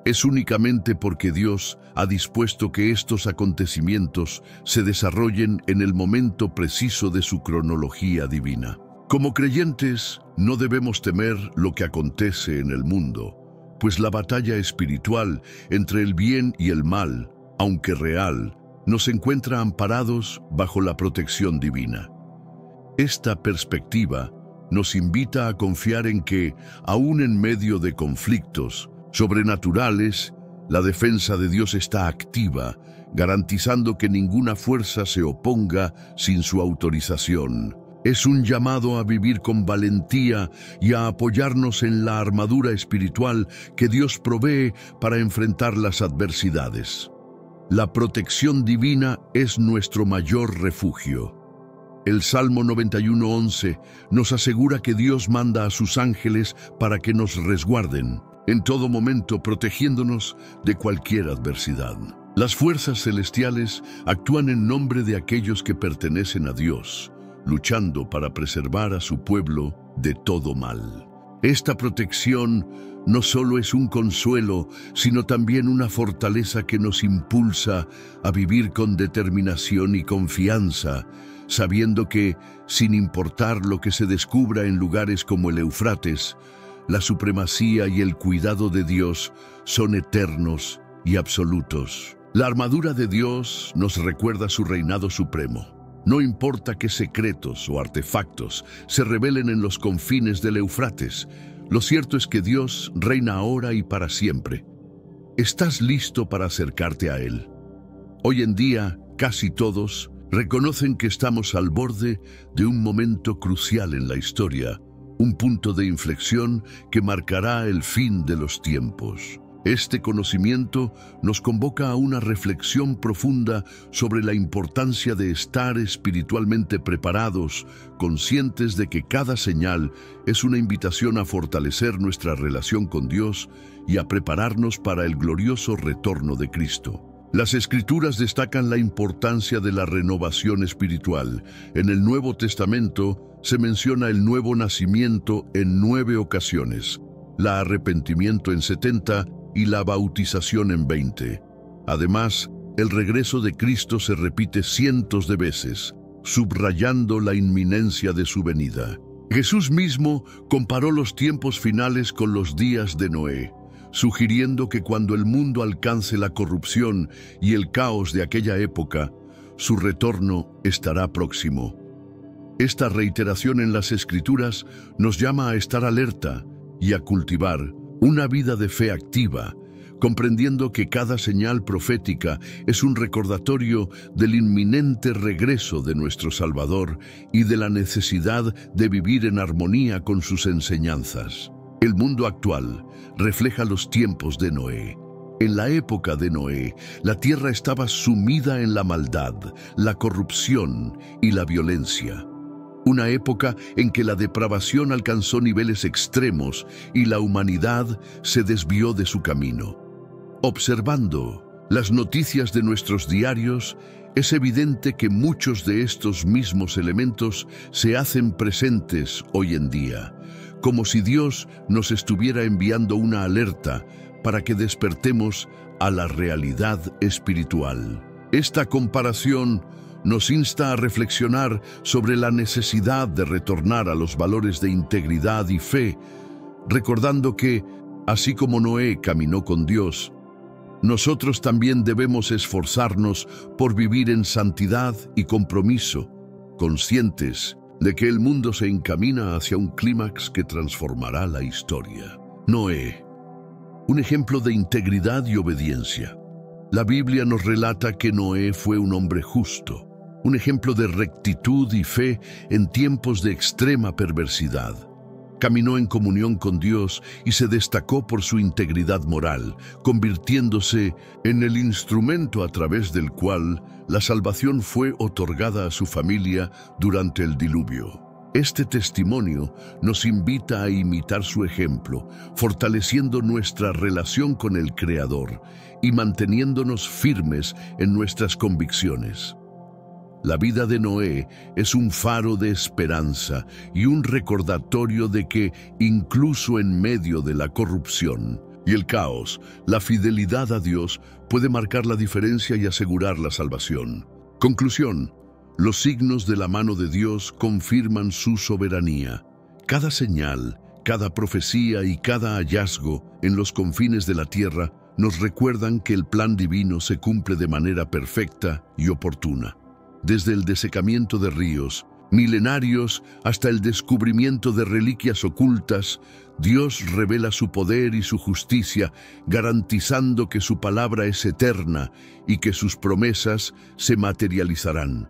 es únicamente porque Dios ha dispuesto que estos acontecimientos se desarrollen en el momento preciso de su cronología divina. Como creyentes, no debemos temer lo que acontece en el mundo, pues la batalla espiritual entre el bien y el mal, aunque real, nos encuentra amparados bajo la protección divina. Esta perspectiva nos invita a confiar en que, aún en medio de conflictos sobrenaturales, la defensa de Dios está activa, garantizando que ninguna fuerza se oponga sin su autorización. Es un llamado a vivir con valentía y a apoyarnos en la armadura espiritual que Dios provee para enfrentar las adversidades. La protección divina es nuestro mayor refugio. El Salmo 91:11 nos asegura que Dios manda a sus ángeles para que nos resguarden, en todo momento protegiéndonos de cualquier adversidad. Las fuerzas celestiales actúan en nombre de aquellos que pertenecen a Dios, luchando para preservar a su pueblo de todo mal. Esta protección no solo es un consuelo, sino también una fortaleza que nos impulsa a vivir con determinación y confianza, sabiendo que, sin importar lo que se descubra en lugares como el Éufrates, la supremacía y el cuidado de Dios son eternos y absolutos. La armadura de Dios nos recuerda su reinado supremo. No importa qué secretos o artefactos se revelen en los confines del Éufrates, lo cierto es que Dios reina ahora y para siempre. ¿Estás listo para acercarte a Él? Hoy en día, casi todos reconocen que estamos al borde de un momento crucial en la historia, un punto de inflexión que marcará el fin de los tiempos. Este conocimiento nos convoca a una reflexión profunda sobre la importancia de estar espiritualmente preparados, conscientes de que cada señal es una invitación a fortalecer nuestra relación con Dios y a prepararnos para el glorioso retorno de Cristo. Las Escrituras destacan la importancia de la renovación espiritual. En el Nuevo Testamento se menciona el nuevo nacimiento en 9 ocasiones, el arrepentimiento en 70 y la bautización en 20. Además, el regreso de Cristo se repite cientos de veces, subrayando la inminencia de su venida. Jesús mismo comparó los tiempos finales con los días de Noé, sugiriendo que cuando el mundo alcance la corrupción y el caos de aquella época, su retorno estará próximo. Esta reiteración en las Escrituras nos llama a estar alerta y a cultivar una vida de fe activa, comprendiendo que cada señal profética es un recordatorio del inminente regreso de nuestro Salvador y de la necesidad de vivir en armonía con sus enseñanzas. El mundo actual refleja los tiempos de Noé. En la época de Noé, la tierra estaba sumida en la maldad, la corrupción y la violencia. Una época en que la depravación alcanzó niveles extremos y la humanidad se desvió de su camino. Observando las noticias de nuestros diarios, es evidente que muchos de estos mismos elementos se hacen presentes hoy en día, como si Dios nos estuviera enviando una alerta para que despertemos a la realidad espiritual. Esta comparación nos insta a reflexionar sobre la necesidad de retornar a los valores de integridad y fe, recordando que, así como Noé caminó con Dios, nosotros también debemos esforzarnos por vivir en santidad y compromiso, conscientes de que el mundo se encamina hacia un clímax que transformará la historia. Noé, un ejemplo de integridad y obediencia. La Biblia nos relata que Noé fue un hombre justo, un ejemplo de rectitud y fe en tiempos de extrema perversidad. Caminó en comunión con Dios y se destacó por su integridad moral, convirtiéndose en el instrumento a través del cual la salvación fue otorgada a su familia durante el diluvio. Este testimonio nos invita a imitar su ejemplo, fortaleciendo nuestra relación con el Creador y manteniéndonos firmes en nuestras convicciones. La vida de Noé es un faro de esperanza y un recordatorio de que, incluso en medio de la corrupción y el caos, la fidelidad a Dios puede marcar la diferencia y asegurar la salvación. Conclusión: los signos de la mano de Dios confirman su soberanía. Cada señal, cada profecía y cada hallazgo en los confines de la tierra nos recuerdan que el plan divino se cumple de manera perfecta y oportuna. Desde el desecamiento de ríos milenarios hasta el descubrimiento de reliquias ocultas, Dios revela su poder y su justicia, garantizando que su palabra es eterna y que sus promesas se materializarán.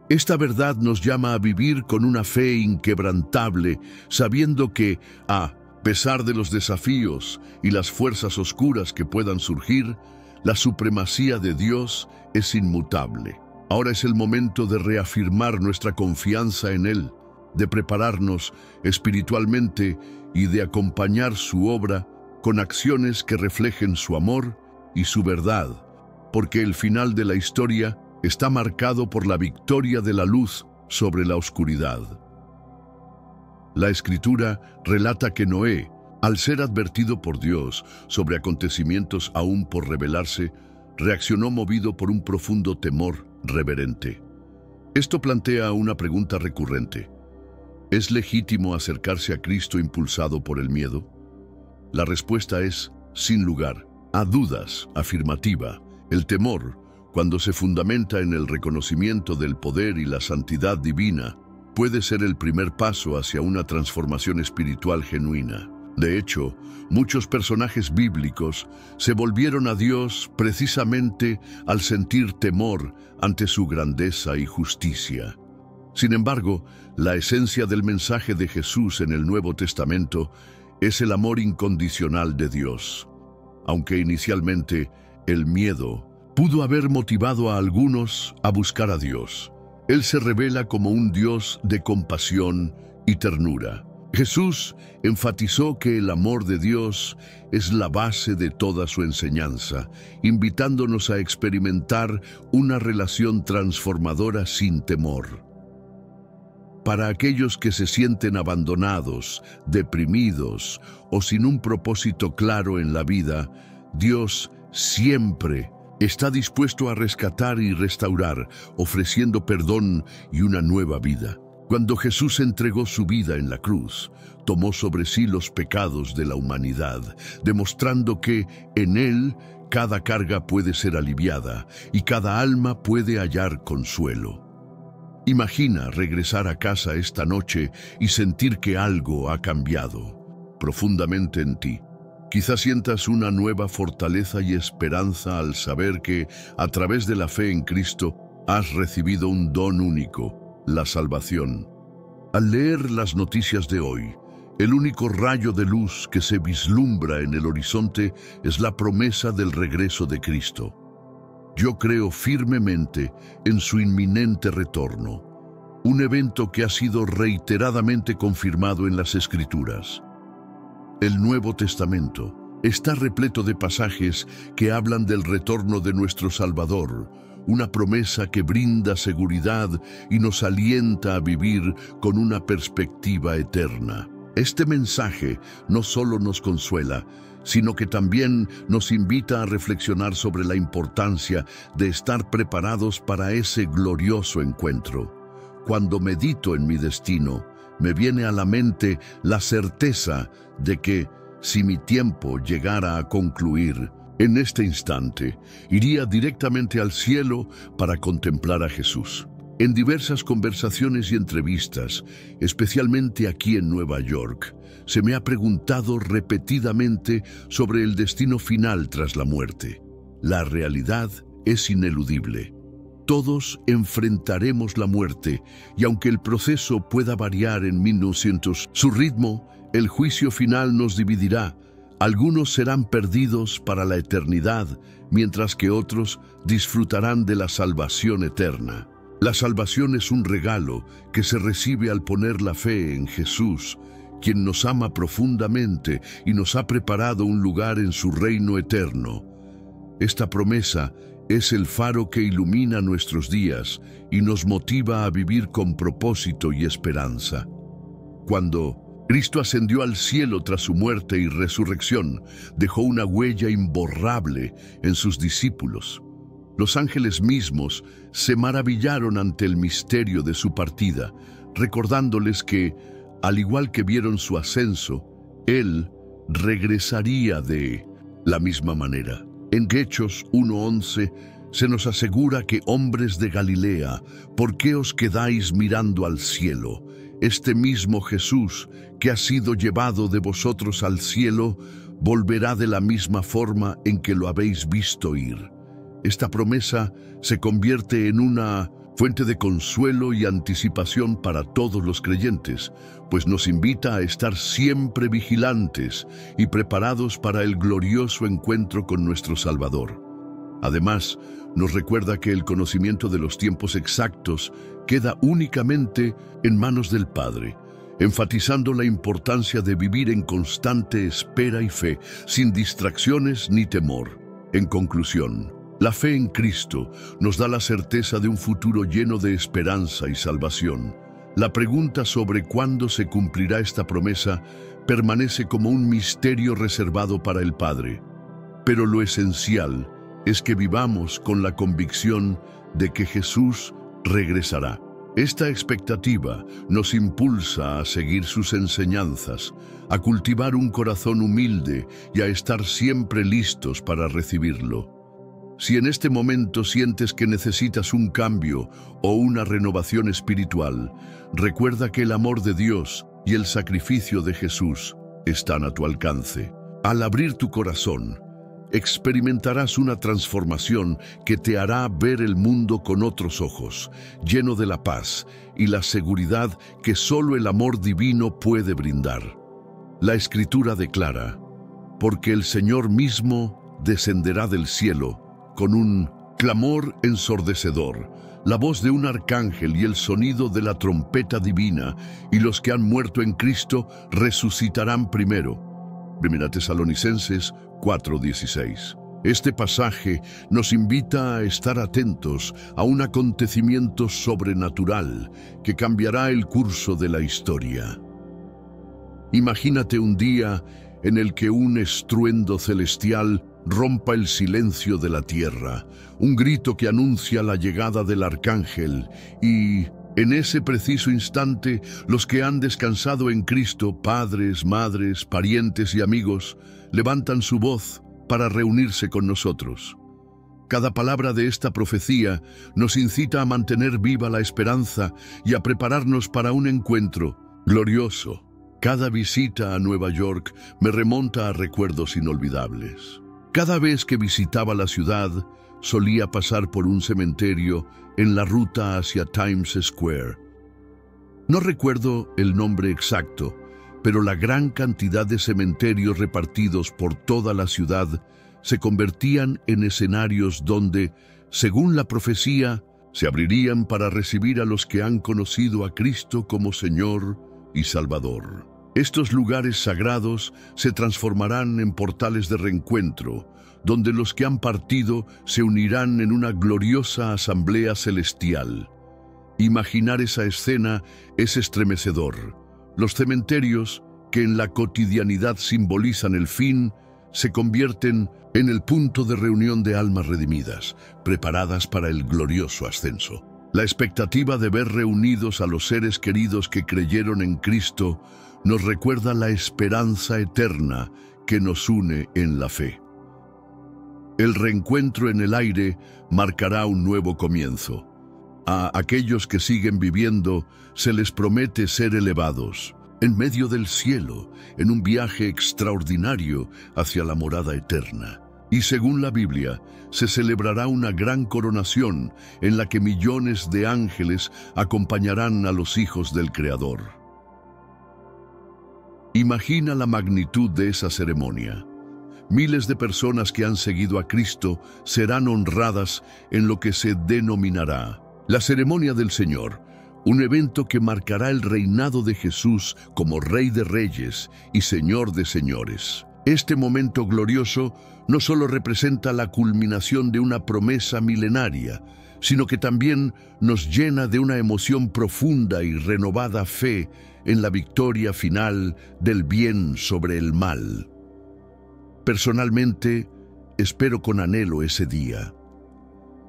Esta verdad nos llama a vivir con una fe inquebrantable, sabiendo que, a pesar de los desafíos y las fuerzas oscuras que puedan surgir, la supremacía de Dios es inmutable. Ahora es el momento de reafirmar nuestra confianza en Él, de prepararnos espiritualmente y de acompañar su obra con acciones que reflejen su amor y su verdad, porque el final de la historia está marcado por la victoria de la luz sobre la oscuridad. La Escritura relata que Noé, al ser advertido por Dios sobre acontecimientos aún por revelarse, reaccionó movido por un profundo temor reverente. Esto plantea una pregunta recurrente. ¿Es legítimo acercarse a Cristo impulsado por el miedo? La respuesta es, sin lugar a dudas, afirmativa. El temor, cuando se fundamenta en el reconocimiento del poder y la santidad divina, puede ser el primer paso hacia una transformación espiritual genuina. De hecho, muchos personajes bíblicos se volvieron a Dios precisamente al sentir temor ante su grandeza y justicia. Sin embargo, la esencia del mensaje de Jesús en el Nuevo Testamento es el amor incondicional de Dios. aunque inicialmente el miedo pudo haber motivado a algunos a buscar a Dios. Él se revela como un Dios de compasión y ternura. Jesús enfatizó que el amor de Dios es la base de toda su enseñanza, invitándonos a experimentar una relación transformadora sin temor. Para aquellos que se sienten abandonados, deprimidos o sin un propósito claro en la vida, Dios siempre está dispuesto a rescatar y restaurar, ofreciendo perdón y una nueva vida. Cuando Jesús entregó su vida en la cruz, tomó sobre sí los pecados de la humanidad, demostrando que en Él cada carga puede ser aliviada y cada alma puede hallar consuelo. Imagina regresar a casa esta noche y sentir que algo ha cambiado profundamente en ti. Quizás sientas una nueva fortaleza y esperanza al saber que, a través de la fe en Cristo, has recibido un don único: la salvación. Al leer las noticias de hoy, el único rayo de luz que se vislumbra en el horizonte es la promesa del regreso de Cristo. Yo creo firmemente en su inminente retorno, un evento que ha sido reiteradamente confirmado en las Escrituras. El Nuevo Testamento está repleto de pasajes que hablan del retorno de nuestro Salvador, una promesa que brinda seguridad y nos alienta a vivir con una perspectiva eterna. Este mensaje no solo nos consuela, sino que también nos invita a reflexionar sobre la importancia de estar preparados para ese glorioso encuentro. Cuando medito en mi destino, me viene a la mente la certeza de que, si mi tiempo llegara a concluir, en este instante, iría directamente al cielo para contemplar a Jesús. En diversas conversaciones y entrevistas, especialmente aquí en Nueva York, se me ha preguntado repetidamente sobre el destino final tras la muerte. La realidad es ineludible. Todos enfrentaremos la muerte, y aunque el proceso pueda variar en minutos, su ritmo, el juicio final nos dividirá. Algunos serán perdidos para la eternidad, mientras que otros disfrutarán de la salvación eterna. La salvación es un regalo que se recibe al poner la fe en Jesús, quien nos ama profundamente y nos ha preparado un lugar en su reino eterno. Esta promesa es el faro que ilumina nuestros días y nos motiva a vivir con propósito y esperanza. Cuando Cristo ascendió al cielo tras su muerte y resurrección, dejó una huella imborrable en sus discípulos. Los ángeles mismos se maravillaron ante el misterio de su partida, recordándoles que, al igual que vieron su ascenso, Él regresaría de la misma manera. En Hechos 1:11 se nos asegura que hombres de Galilea, ¿por qué os quedáis mirando al cielo? Este mismo Jesús, que ha sido llevado de vosotros al cielo, volverá de la misma forma en que lo habéis visto ir. Esta promesa se convierte en una fuente de consuelo y anticipación para todos los creyentes, pues nos invita a estar siempre vigilantes y preparados para el glorioso encuentro con nuestro Salvador. Además, nos recuerda que el conocimiento de los tiempos exactos queda únicamente en manos del Padre, enfatizando la importancia de vivir en constante espera y fe, sin distracciones ni temor. En conclusión, la fe en Cristo nos da la certeza de un futuro lleno de esperanza y salvación. La pregunta sobre cuándo se cumplirá esta promesa permanece como un misterio reservado para el Padre. Pero lo esencial es que vivamos con la convicción de que Jesús regresará. Esta expectativa nos impulsa a seguir sus enseñanzas, a cultivar un corazón humilde y a estar siempre listos para recibirlo. Si en este momento sientes que necesitas un cambio o una renovación espiritual, recuerda que el amor de Dios y el sacrificio de Jesús están a tu alcance. Al abrir tu corazón, experimentarás una transformación que te hará ver el mundo con otros ojos, lleno de la paz y la seguridad que solo el amor divino puede brindar. La Escritura declara: porque el Señor mismo descenderá del cielo con un clamor ensordecedor, la voz de un arcángel y el sonido de la trompeta divina, y los que han muerto en Cristo resucitarán primero. 1 Tesalonicenses 4:16. Este pasaje nos invita a estar atentos a un acontecimiento sobrenatural que cambiará el curso de la historia. Imagínate un día en el que un estruendo celestial rompa el silencio de la tierra, un grito que anuncia la llegada del arcángel, y en ese preciso instante los que han descansado en Cristo, padres, madres, parientes y amigos, levantan su voz para reunirse con nosotros. Cada palabra de esta profecía nos incita a mantener viva la esperanza y a prepararnos para un encuentro glorioso. Cada visita a Nueva York me remonta a recuerdos inolvidables. Cada vez que visitaba la ciudad, solía pasar por un cementerio en la ruta hacia Times Square. No recuerdo el nombre exacto, pero la gran cantidad de cementerios repartidos por toda la ciudad se convertían en escenarios donde, según la profecía, se abrirían para recibir a los que han conocido a Cristo como Señor y Salvador. Estos lugares sagrados se transformarán en portales de reencuentro, donde los que han partido se unirán en una gloriosa asamblea celestial. Imaginar esa escena es estremecedor. Los cementerios, que en la cotidianidad simbolizan el fin, se convierten en el punto de reunión de almas redimidas, preparadas para el glorioso ascenso. La expectativa de ver reunidos a los seres queridos que creyeron en Cristo nos recuerda la esperanza eterna que nos une en la fe. El reencuentro en el aire marcará un nuevo comienzo. A aquellos que siguen viviendo se les promete ser elevados, en medio del cielo, en un viaje extraordinario hacia la morada eterna. Y según la Biblia, se celebrará una gran coronación en la que millones de ángeles acompañarán a los hijos del Creador. Imagina la magnitud de esa ceremonia. Miles de personas que han seguido a Cristo serán honradas en lo que se denominará la ceremonia del Señor, un evento que marcará el reinado de Jesús como Rey de Reyes y Señor de Señores. Este momento glorioso no solo representa la culminación de una promesa milenaria, sino que también nos llena de una emoción profunda y renovada fe en la victoria final del bien sobre el mal. Personalmente, espero con anhelo ese día.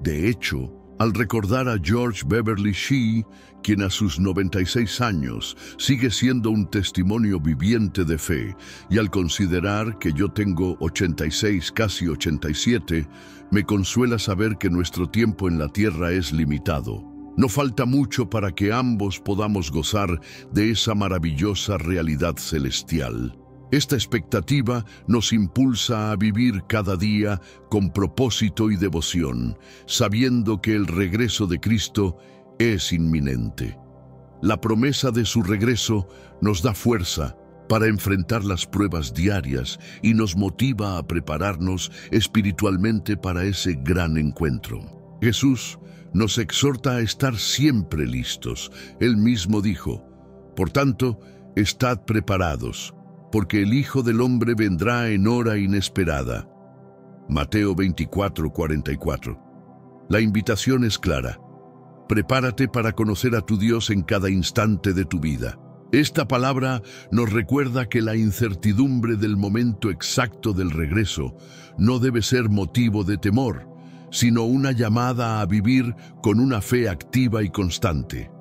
De hecho, al recordar a George Beverly Shea, quien a sus 96 años sigue siendo un testimonio viviente de fe, y al considerar que yo tengo 86, casi 87, me consuela saber que nuestro tiempo en la tierra es limitado. No falta mucho para que ambos podamos gozar de esa maravillosa realidad celestial. Esta expectativa nos impulsa a vivir cada día con propósito y devoción, sabiendo que el regreso de Cristo es inminente. La promesa de su regreso nos da fuerza para enfrentar las pruebas diarias y nos motiva a prepararnos espiritualmente para ese gran encuentro. Jesús nos exhorta a estar siempre listos. Él mismo dijo: "Por tanto, estad preparados, porque el Hijo del Hombre vendrá en hora inesperada". Mateo 24:44. La invitación es clara. Prepárate para conocer a tu Dios en cada instante de tu vida. Esta palabra nos recuerda que la incertidumbre del momento exacto del regreso no debe ser motivo de temor, sino una llamada a vivir con una fe activa y constante.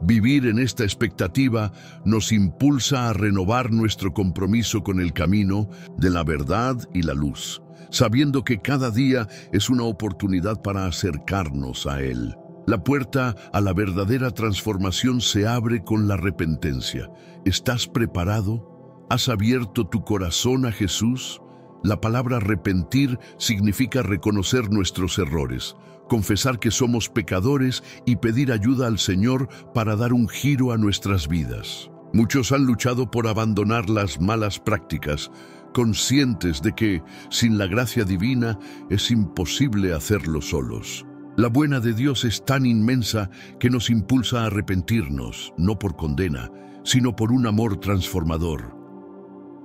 Vivir en esta expectativa nos impulsa a renovar nuestro compromiso con el camino de la verdad y la luz, sabiendo que cada día es una oportunidad para acercarnos a Él. La puerta a la verdadera transformación se abre con la arrepentencia. ¿Estás preparado? ¿Has abierto tu corazón a Jesús? La palabra arrepentir significa reconocer nuestros errores, confesar que somos pecadores y pedir ayuda al Señor para dar un giro a nuestras vidas. Muchos han luchado por abandonar las malas prácticas, conscientes de que, sin la gracia divina, es imposible hacerlo solos. La buena de Dios es tan inmensa que nos impulsa a arrepentirnos, no por condena, sino por un amor transformador.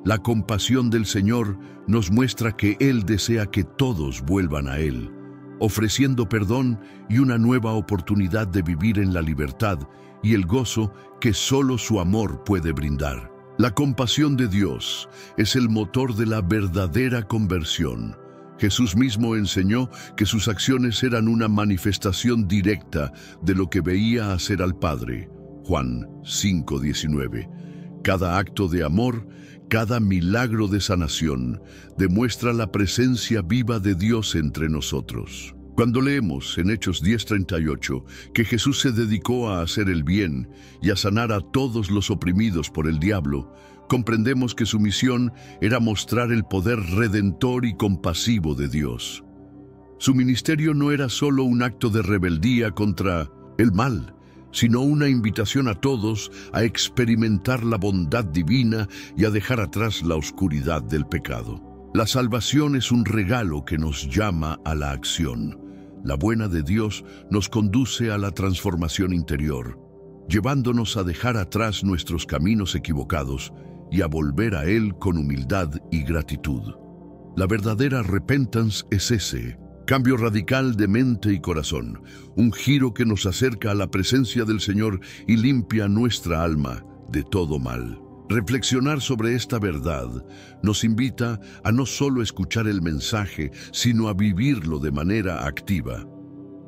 La compasión del Señor nos muestra que Él desea que todos vuelvan a Él, ofreciendo perdón y una nueva oportunidad de vivir en la libertad y el gozo que solo su amor puede brindar. La compasión de Dios es el motor de la verdadera conversión. Jesús mismo enseñó que sus acciones eran una manifestación directa de lo que veía hacer al Padre. Juan 5:19. Cada acto de amor, cada milagro de sanación, demuestra la presencia viva de Dios entre nosotros. Cuando leemos en Hechos 10:38 que Jesús se dedicó a hacer el bien y a sanar a todos los oprimidos por el diablo, comprendemos que su misión era mostrar el poder redentor y compasivo de Dios. Su ministerio no era solo un acto de rebeldía contra el mal, sino una invitación a todos a experimentar la bondad divina y a dejar atrás la oscuridad del pecado. La salvación es un regalo que nos llama a la acción. La buena de Dios nos conduce a la transformación interior, llevándonos a dejar atrás nuestros caminos equivocados y a volver a Él con humildad y gratitud. La verdadera repentance es ese cambio radical de mente y corazón, un giro que nos acerca a la presencia del Señor y limpia nuestra alma de todo mal. Reflexionar sobre esta verdad nos invita a no solo escuchar el mensaje, sino a vivirlo de manera activa.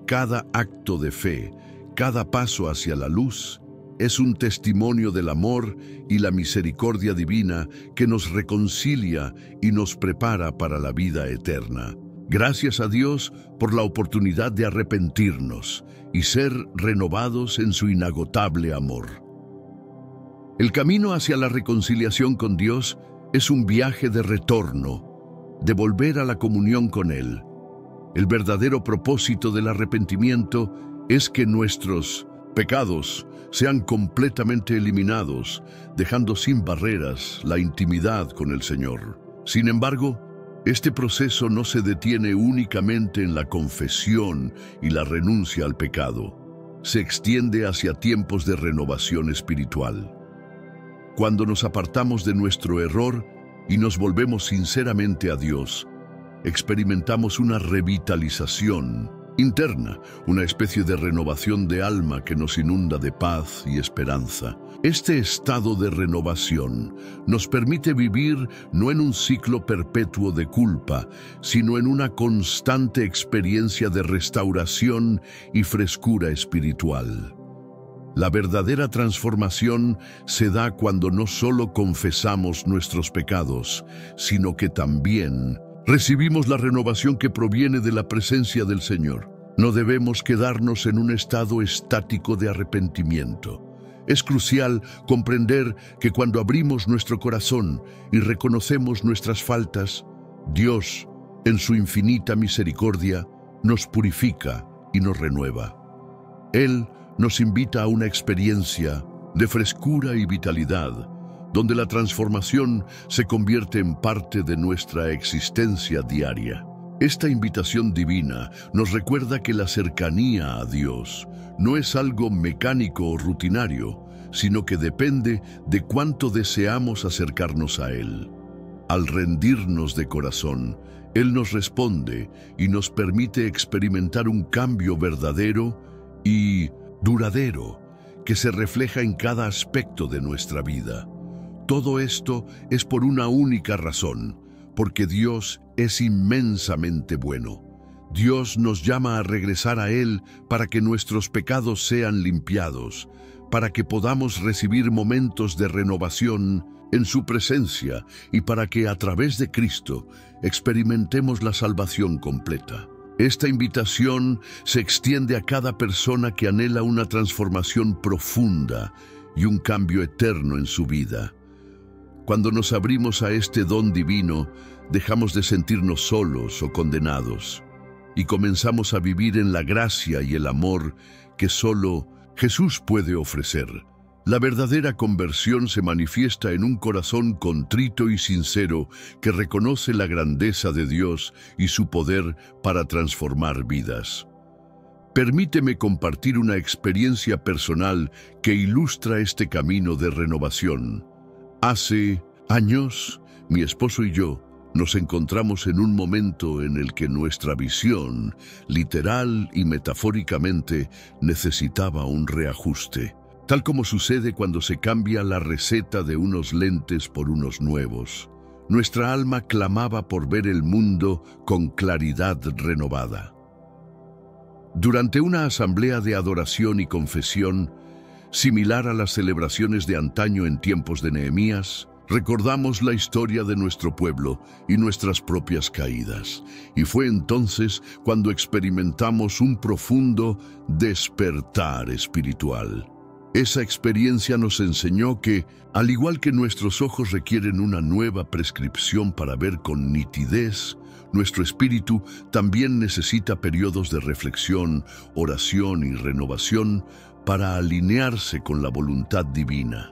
Cada acto de fe, cada paso hacia la luz, es un testimonio del amor y la misericordia divina que nos reconcilia y nos prepara para la vida eterna. Gracias a Dios por la oportunidad de arrepentirnos y ser renovados en su inagotable amor. El camino hacia la reconciliación con Dios es un viaje de retorno, de volver a la comunión con Él. El verdadero propósito del arrepentimiento es que nuestros pecados sean completamente eliminados, dejando sin barreras la intimidad con el Señor. Sin embargo, este proceso no se detiene únicamente en la confesión y la renuncia al pecado. Se extiende hacia tiempos de renovación espiritual. Cuando nos apartamos de nuestro error y nos volvemos sinceramente a Dios, experimentamos una revitalización interna, una especie de renovación de alma que nos inunda de paz y esperanza. Este estado de renovación nos permite vivir no en un ciclo perpetuo de culpa, sino en una constante experiencia de restauración y frescura espiritual. La verdadera transformación se da cuando no solo confesamos nuestros pecados, sino que también recibimos la renovación que proviene de la presencia del Señor. No debemos quedarnos en un estado estático de arrepentimiento. Es crucial comprender que cuando abrimos nuestro corazón y reconocemos nuestras faltas, Dios, en su infinita misericordia, nos purifica y nos renueva. Él nos invita a una experiencia de frescura y vitalidad, donde la transformación se convierte en parte de nuestra existencia diaria. Esta invitación divina nos recuerda que la cercanía a Dios no es algo mecánico o rutinario, sino que depende de cuánto deseamos acercarnos a Él. Al rendirnos de corazón, Él nos responde y nos permite experimentar un cambio verdadero y duradero que se refleja en cada aspecto de nuestra vida. Todo esto es por una única razón, porque Dios es inmensamente bueno. Dios nos llama a regresar a Él para que nuestros pecados sean limpiados, para que podamos recibir momentos de renovación en su presencia y para que a través de Cristo experimentemos la salvación completa. Esta invitación se extiende a cada persona que anhela una transformación profunda y un cambio eterno en su vida. Cuando nos abrimos a este don divino, dejamos de sentirnos solos o condenados y comenzamos a vivir en la gracia y el amor que solo Jesús puede ofrecer. La verdadera conversión se manifiesta en un corazón contrito y sincero que reconoce la grandeza de Dios y su poder para transformar vidas. Permíteme compartir una experiencia personal que ilustra este camino de renovación. Hace años, mi esposo y yo nos encontramos en un momento en el que nuestra visión, literal y metafóricamente, necesitaba un reajuste. Tal como sucede cuando se cambia la receta de unos lentes por unos nuevos. Nuestra alma clamaba por ver el mundo con claridad renovada. Durante una asamblea de adoración y confesión, similar a las celebraciones de antaño en tiempos de Nehemías, recordamos la historia de nuestro pueblo y nuestras propias caídas. Y fue entonces cuando experimentamos un profundo despertar espiritual. Esa experiencia nos enseñó que, al igual que nuestros ojos requieren una nueva prescripción para ver con nitidez, nuestro espíritu también necesita periodos de reflexión, oración y renovación para alinearse con la voluntad divina.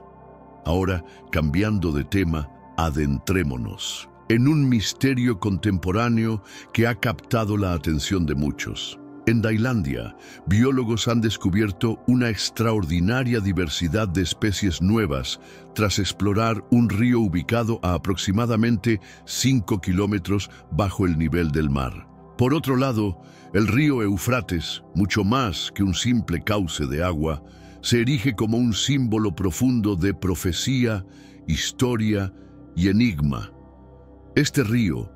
Ahora, cambiando de tema, adentrémonos en un misterio contemporáneo que ha captado la atención de muchos. En Tailandia, biólogos han descubierto una extraordinaria diversidad de especies nuevas tras explorar un río ubicado a aproximadamente 5 kilómetros bajo el nivel del mar. Por otro lado, el río Éufrates, mucho más que un simple cauce de agua, se erige como un símbolo profundo de profecía, historia y enigma. Este río,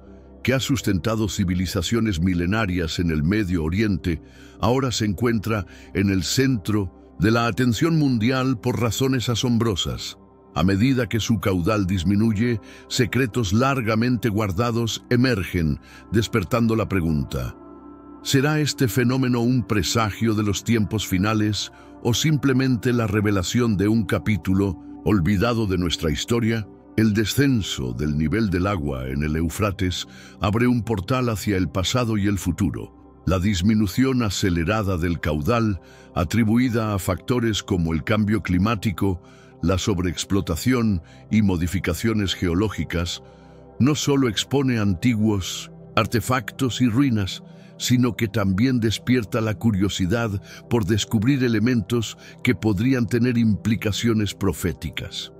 que ha sustentado civilizaciones milenarias en el Medio Oriente, ahora se encuentra en el centro de la atención mundial por razones asombrosas. A medida que su caudal disminuye, secretos largamente guardados emergen, despertando la pregunta: ¿será este fenómeno un presagio de los tiempos finales o simplemente la revelación de un capítulo olvidado de nuestra historia? El descenso del nivel del agua en el Éufrates abre un portal hacia el pasado y el futuro. La disminución acelerada del caudal, atribuida a factores como el cambio climático, la sobreexplotación y modificaciones geológicas, no solo expone antiguos artefactos y ruinas, sino que también despierta la curiosidad por descubrir elementos que podrían tener implicaciones proféticas.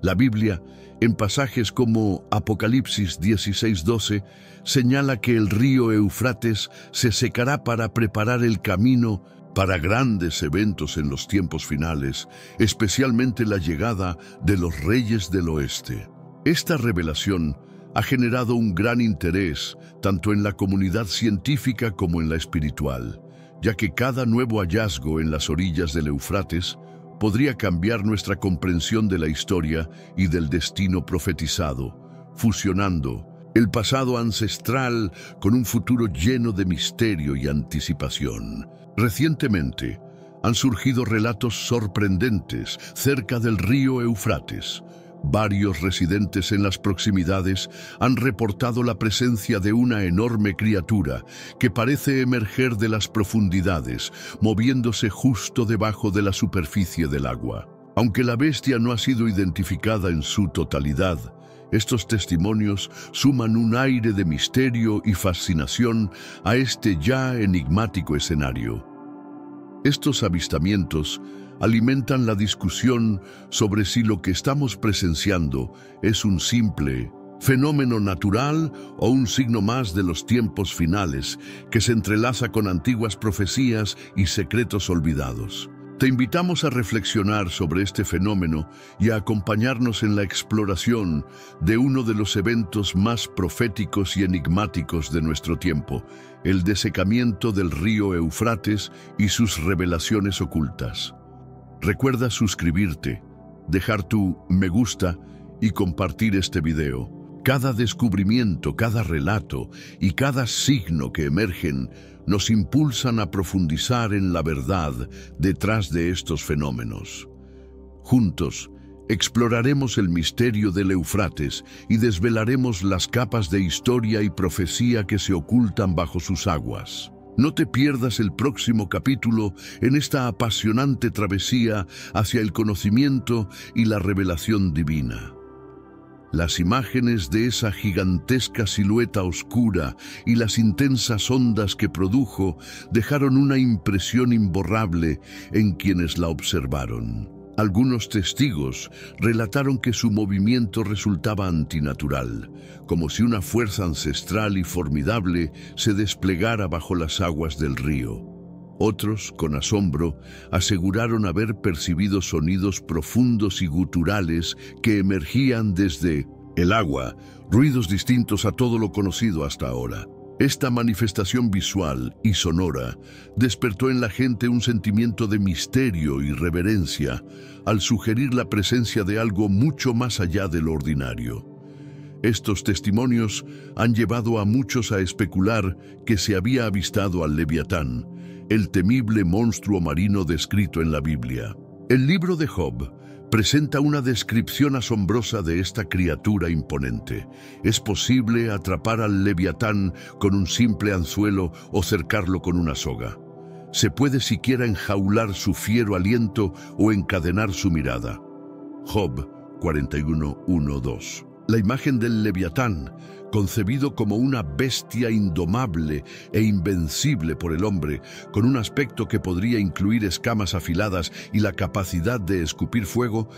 La Biblia, en pasajes como Apocalipsis 16:12, señala que el río Éufrates se secará para preparar el camino para grandes eventos en los tiempos finales, especialmente la llegada de los reyes del oeste. Esta revelación ha generado un gran interés tanto en la comunidad científica como en la espiritual, ya que cada nuevo hallazgo en las orillas del Éufrates podría cambiar nuestra comprensión de la historia y del destino profetizado, fusionando el pasado ancestral con un futuro lleno de misterio y anticipación. Recientemente, han surgido relatos sorprendentes cerca del río Éufrates. Varios residentes en las proximidades han reportado la presencia de una enorme criatura que parece emerger de las profundidades, moviéndose justo debajo de la superficie del agua. Aunque la bestia no ha sido identificada en su totalidad, estos testimonios suman un aire de misterio y fascinación a este ya enigmático escenario. Estos avistamientos alimentan la discusión sobre si lo que estamos presenciando es un simple fenómeno natural o un signo más de los tiempos finales que se entrelaza con antiguas profecías y secretos olvidados. Te invitamos a reflexionar sobre este fenómeno y a acompañarnos en la exploración de uno de los eventos más proféticos y enigmáticos de nuestro tiempo, el desecamiento del río Éufrates y sus revelaciones ocultas. Recuerda suscribirte, dejar tu me gusta y compartir este video. Cada descubrimiento, cada relato y cada signo que emergen nos impulsan a profundizar en la verdad detrás de estos fenómenos. Juntos, exploraremos el misterio del Éufrates y desvelaremos las capas de historia y profecía que se ocultan bajo sus aguas. No te pierdas el próximo capítulo en esta apasionante travesía hacia el conocimiento y la revelación divina. Las imágenes de esa gigantesca silueta oscura y las intensas ondas que produjo dejaron una impresión imborrable en quienes la observaron. Algunos testigos relataron que su movimiento resultaba antinatural, como si una fuerza ancestral y formidable se desplegara bajo las aguas del río. Otros, con asombro, aseguraron haber percibido sonidos profundos y guturales que emergían desde el agua, ruidos distintos a todo lo conocido hasta ahora. Esta manifestación visual y sonora despertó en la gente un sentimiento de misterio y reverencia al sugerir la presencia de algo mucho más allá de lo ordinario. Estos testimonios han llevado a muchos a especular que se había avistado al Leviatán, el temible monstruo marino descrito en la Biblia. El libro de Job presenta una descripción asombrosa de esta criatura imponente. Es posible atrapar al Leviatán con un simple anzuelo o cercarlo con una soga. Se puede siquiera enjaular su fiero aliento o encadenar su mirada. Job 41:1-2. La imagen del Leviatán, concebido como una bestia indomable e invencible por el hombre, con un aspecto que podría incluir escamas afiladas y la capacidad de escupir fuego,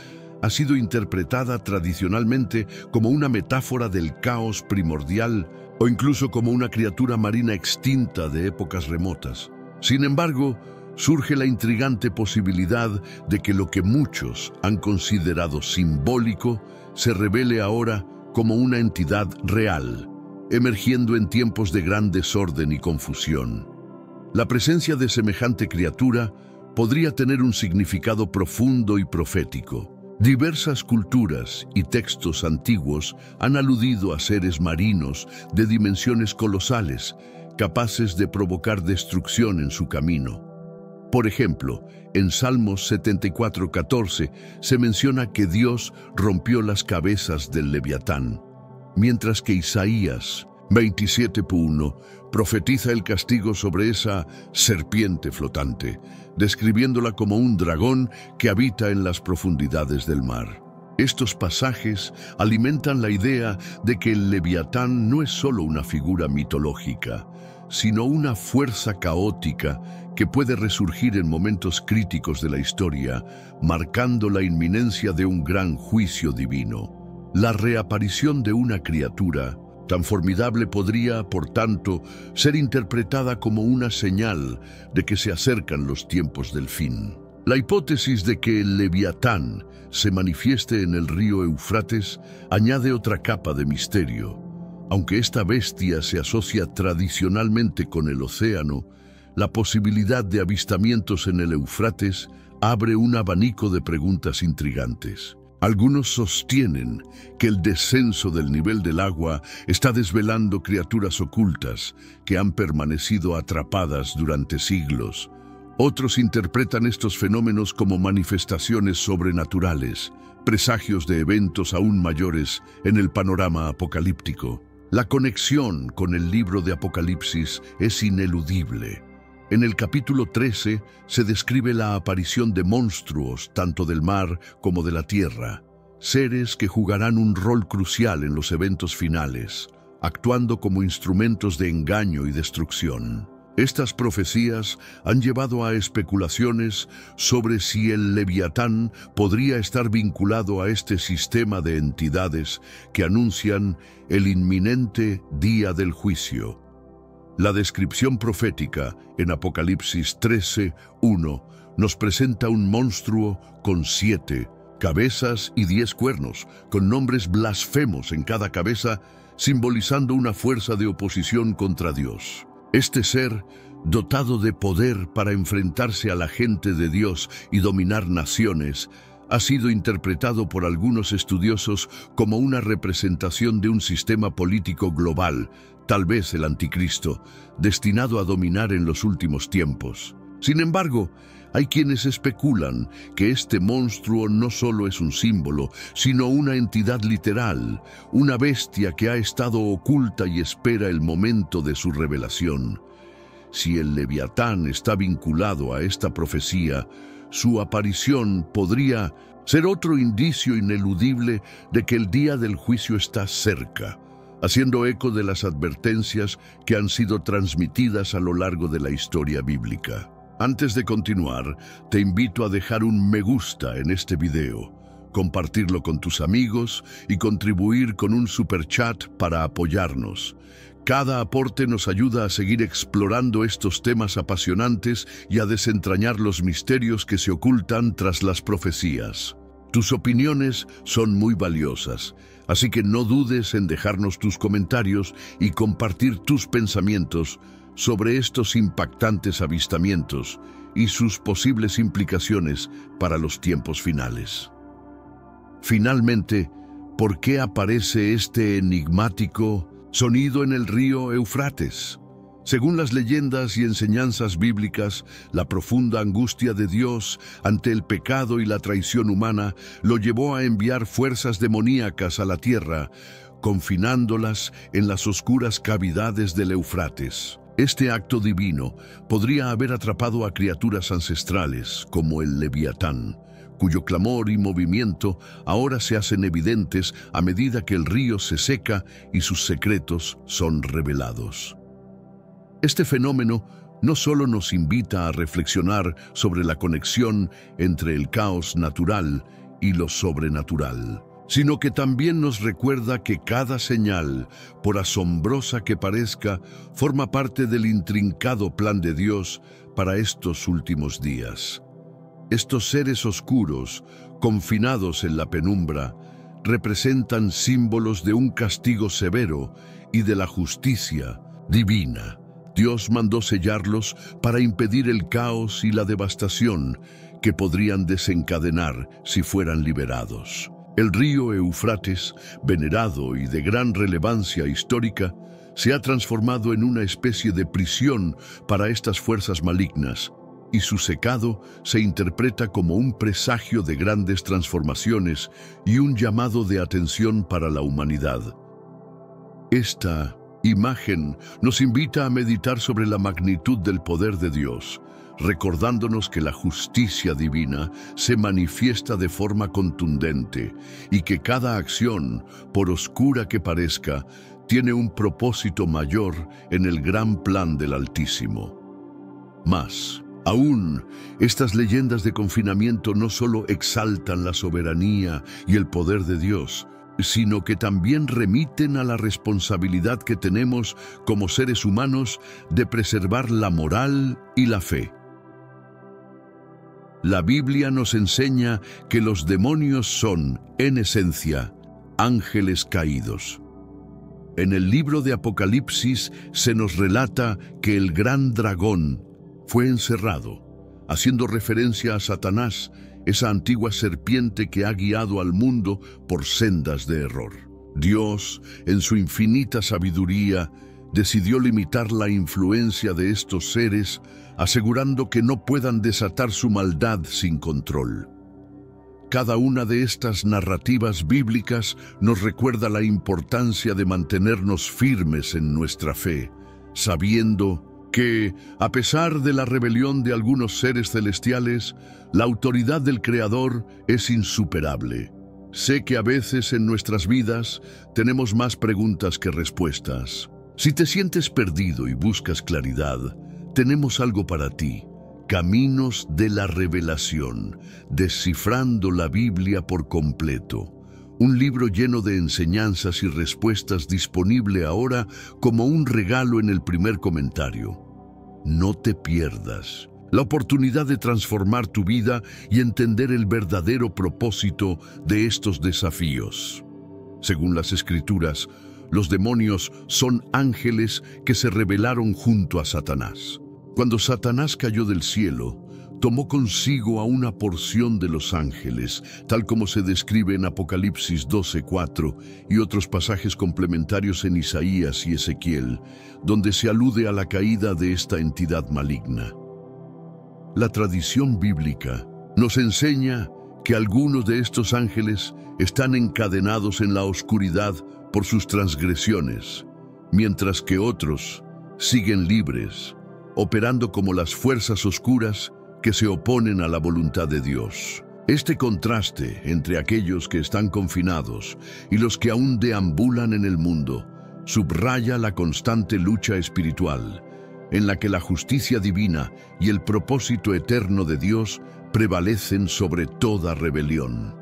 ha sido interpretada tradicionalmente como una metáfora del caos primordial o incluso como una criatura marina extinta de épocas remotas. Sin embargo, surge la intrigante posibilidad de que lo que muchos han considerado simbólico se revele ahora como una entidad real, emergiendo en tiempos de gran desorden y confusión. La presencia de semejante criatura podría tener un significado profundo y profético. Diversas culturas y textos antiguos han aludido a seres marinos de dimensiones colosales, capaces de provocar destrucción en su camino. Por ejemplo, en Salmos 74:14 se menciona que Dios rompió las cabezas del Leviatán, mientras que Isaías 27:1 profetiza el castigo sobre esa serpiente flotante, describiéndola como un dragón que habita en las profundidades del mar. Estos pasajes alimentan la idea de que el Leviatán no es solo una figura mitológica, sino una fuerza caótica que puede resurgir en momentos críticos de la historia, marcando la inminencia de un gran juicio divino. La reaparición de una criatura tan formidable podría, por tanto, ser interpretada como una señal de que se acercan los tiempos del fin. La hipótesis de que el Leviatán se manifieste en el río Éufrates añade otra capa de misterio. Aunque esta bestia se asocia tradicionalmente con el océano, la posibilidad de avistamientos en el Éufrates abre un abanico de preguntas intrigantes. Algunos sostienen que el descenso del nivel del agua está desvelando criaturas ocultas que han permanecido atrapadas durante siglos. Otros interpretan estos fenómenos como manifestaciones sobrenaturales, presagios de eventos aún mayores en el panorama apocalíptico. La conexión con el libro de Apocalipsis es ineludible. En el capítulo 13 se describe la aparición de monstruos, tanto del mar como de la tierra, seres que jugarán un rol crucial en los eventos finales, actuando como instrumentos de engaño y destrucción. Estas profecías han llevado a especulaciones sobre si el Leviatán podría estar vinculado a este sistema de entidades que anuncian el inminente día del juicio. La descripción profética en Apocalipsis 13:1 nos presenta un monstruo con 7 cabezas y 10 cuernos, con nombres blasfemos en cada cabeza, simbolizando una fuerza de oposición contra Dios. Este ser, dotado de poder para enfrentarse a la gente de Dios y dominar naciones, ha sido interpretado por algunos estudiosos como una representación de un sistema político global, tal vez el anticristo, destinado a dominar en los últimos tiempos. Sin embargo, hay quienes especulan que este monstruo no solo es un símbolo, sino una entidad literal, una bestia que ha estado oculta y espera el momento de su revelación. si el Leviatán está vinculado a esta profecía, su aparición podría ser otro indicio ineludible de que el día del juicio está cerca, haciendo eco de las advertencias que han sido transmitidas a lo largo de la historia bíblica. Antes de continuar, te invito a dejar un me gusta en este video, compartirlo con tus amigos y contribuir con un superchat para apoyarnos. Cada aporte nos ayuda a seguir explorando estos temas apasionantes y a desentrañar los misterios que se ocultan tras las profecías. Tus opiniones son muy valiosas, así que no dudes en dejarnos tus comentarios y compartir tus pensamientos sobre estos impactantes avistamientos y sus posibles implicaciones para los tiempos finales. Finalmente, ¿por qué aparece este enigmático sonido en el río Éufrates? Según las leyendas y enseñanzas bíblicas, la profunda angustia de Dios ante el pecado y la traición humana lo llevó a enviar fuerzas demoníacas a la tierra, confinándolas en las oscuras cavidades del Éufrates. Este acto divino podría haber atrapado a criaturas ancestrales, como el Leviatán, cuyo clamor y movimiento ahora se hacen evidentes a medida que el río se seca y sus secretos son revelados. Este fenómeno no solo nos invita a reflexionar sobre la conexión entre el caos natural y lo sobrenatural, sino que también nos recuerda que cada señal, por asombrosa que parezca, forma parte del intrincado plan de Dios para estos últimos días. Estos seres oscuros, confinados en la penumbra, representan símbolos de un castigo severo y de la justicia divina. Dios mandó sellarlos para impedir el caos y la devastación que podrían desencadenar si fueran liberados. El río Éufrates, venerado y de gran relevancia histórica, se ha transformado en una especie de prisión para estas fuerzas malignas, y su secado se interpreta como un presagio de grandes transformaciones y un llamado de atención para la humanidad. Esta imagen nos invita a meditar sobre la magnitud del poder de Dios, recordándonos que la justicia divina se manifiesta de forma contundente y que cada acción, por oscura que parezca, tiene un propósito mayor en el gran plan del Altísimo. Más aún, estas leyendas de confinamiento no solo exaltan la soberanía y el poder de Dios, sino que también remiten a la responsabilidad que tenemos como seres humanos de preservar la moral y la fe. La Biblia nos enseña que los demonios son, en esencia, ángeles caídos. En el libro de Apocalipsis se nos relata que el gran dragón fue encerrado, haciendo referencia a Satanás, esa antigua serpiente que ha guiado al mundo por sendas de error. Dios, en su infinita sabiduría, decidió limitar la influencia de estos seres, asegurando que no puedan desatar su maldad sin control. Cada una de estas narrativas bíblicas nos recuerda la importancia de mantenernos firmes en nuestra fe, sabiendo que, a pesar de la rebelión de algunos seres celestiales, la autoridad del Creador es insuperable. Sé que a veces en nuestras vidas tenemos más preguntas que respuestas. Si te sientes perdido y buscas claridad, tenemos algo para ti. Caminos de la Revelación, descifrando la Biblia por completo. Un libro lleno de enseñanzas y respuestas disponible ahora como un regalo en el primer comentario. No te pierdas la oportunidad de transformar tu vida y entender el verdadero propósito de estos desafíos. Según las Escrituras, los demonios son ángeles que se rebelaron junto a Satanás. Cuando Satanás cayó del cielo, tomó consigo a una porción de los ángeles, tal como se describe en Apocalipsis 12:4 y otros pasajes complementarios en Isaías y Ezequiel, donde se alude a la caída de esta entidad maligna. La tradición bíblica nos enseña que algunos de estos ángeles están encadenados en la oscuridad por sus transgresiones, mientras que otros siguen libres, operando como las fuerzas oscuras que se oponen a la voluntad de Dios. Este contraste entre aquellos que están confinados y los que aún deambulan en el mundo subraya la constante lucha espiritual, en la que la justicia divina y el propósito eterno de Dios prevalecen sobre toda rebelión.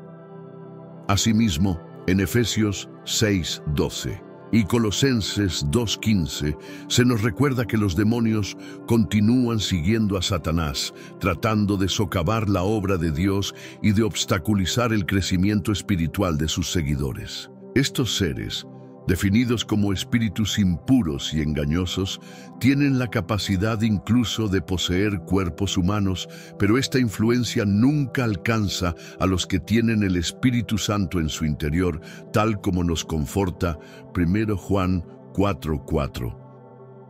Asimismo, en Efesios 6:12 y Colosenses 2:15 se nos recuerda que los demonios continúan siguiendo a Satanás, tratando de socavar la obra de Dios y de obstaculizar el crecimiento espiritual de sus seguidores. Estos seres, definidos como espíritus impuros y engañosos, tienen la capacidad incluso de poseer cuerpos humanos, pero esta influencia nunca alcanza a los que tienen el Espíritu Santo en su interior, tal como nos conforta 1 Juan 4:4.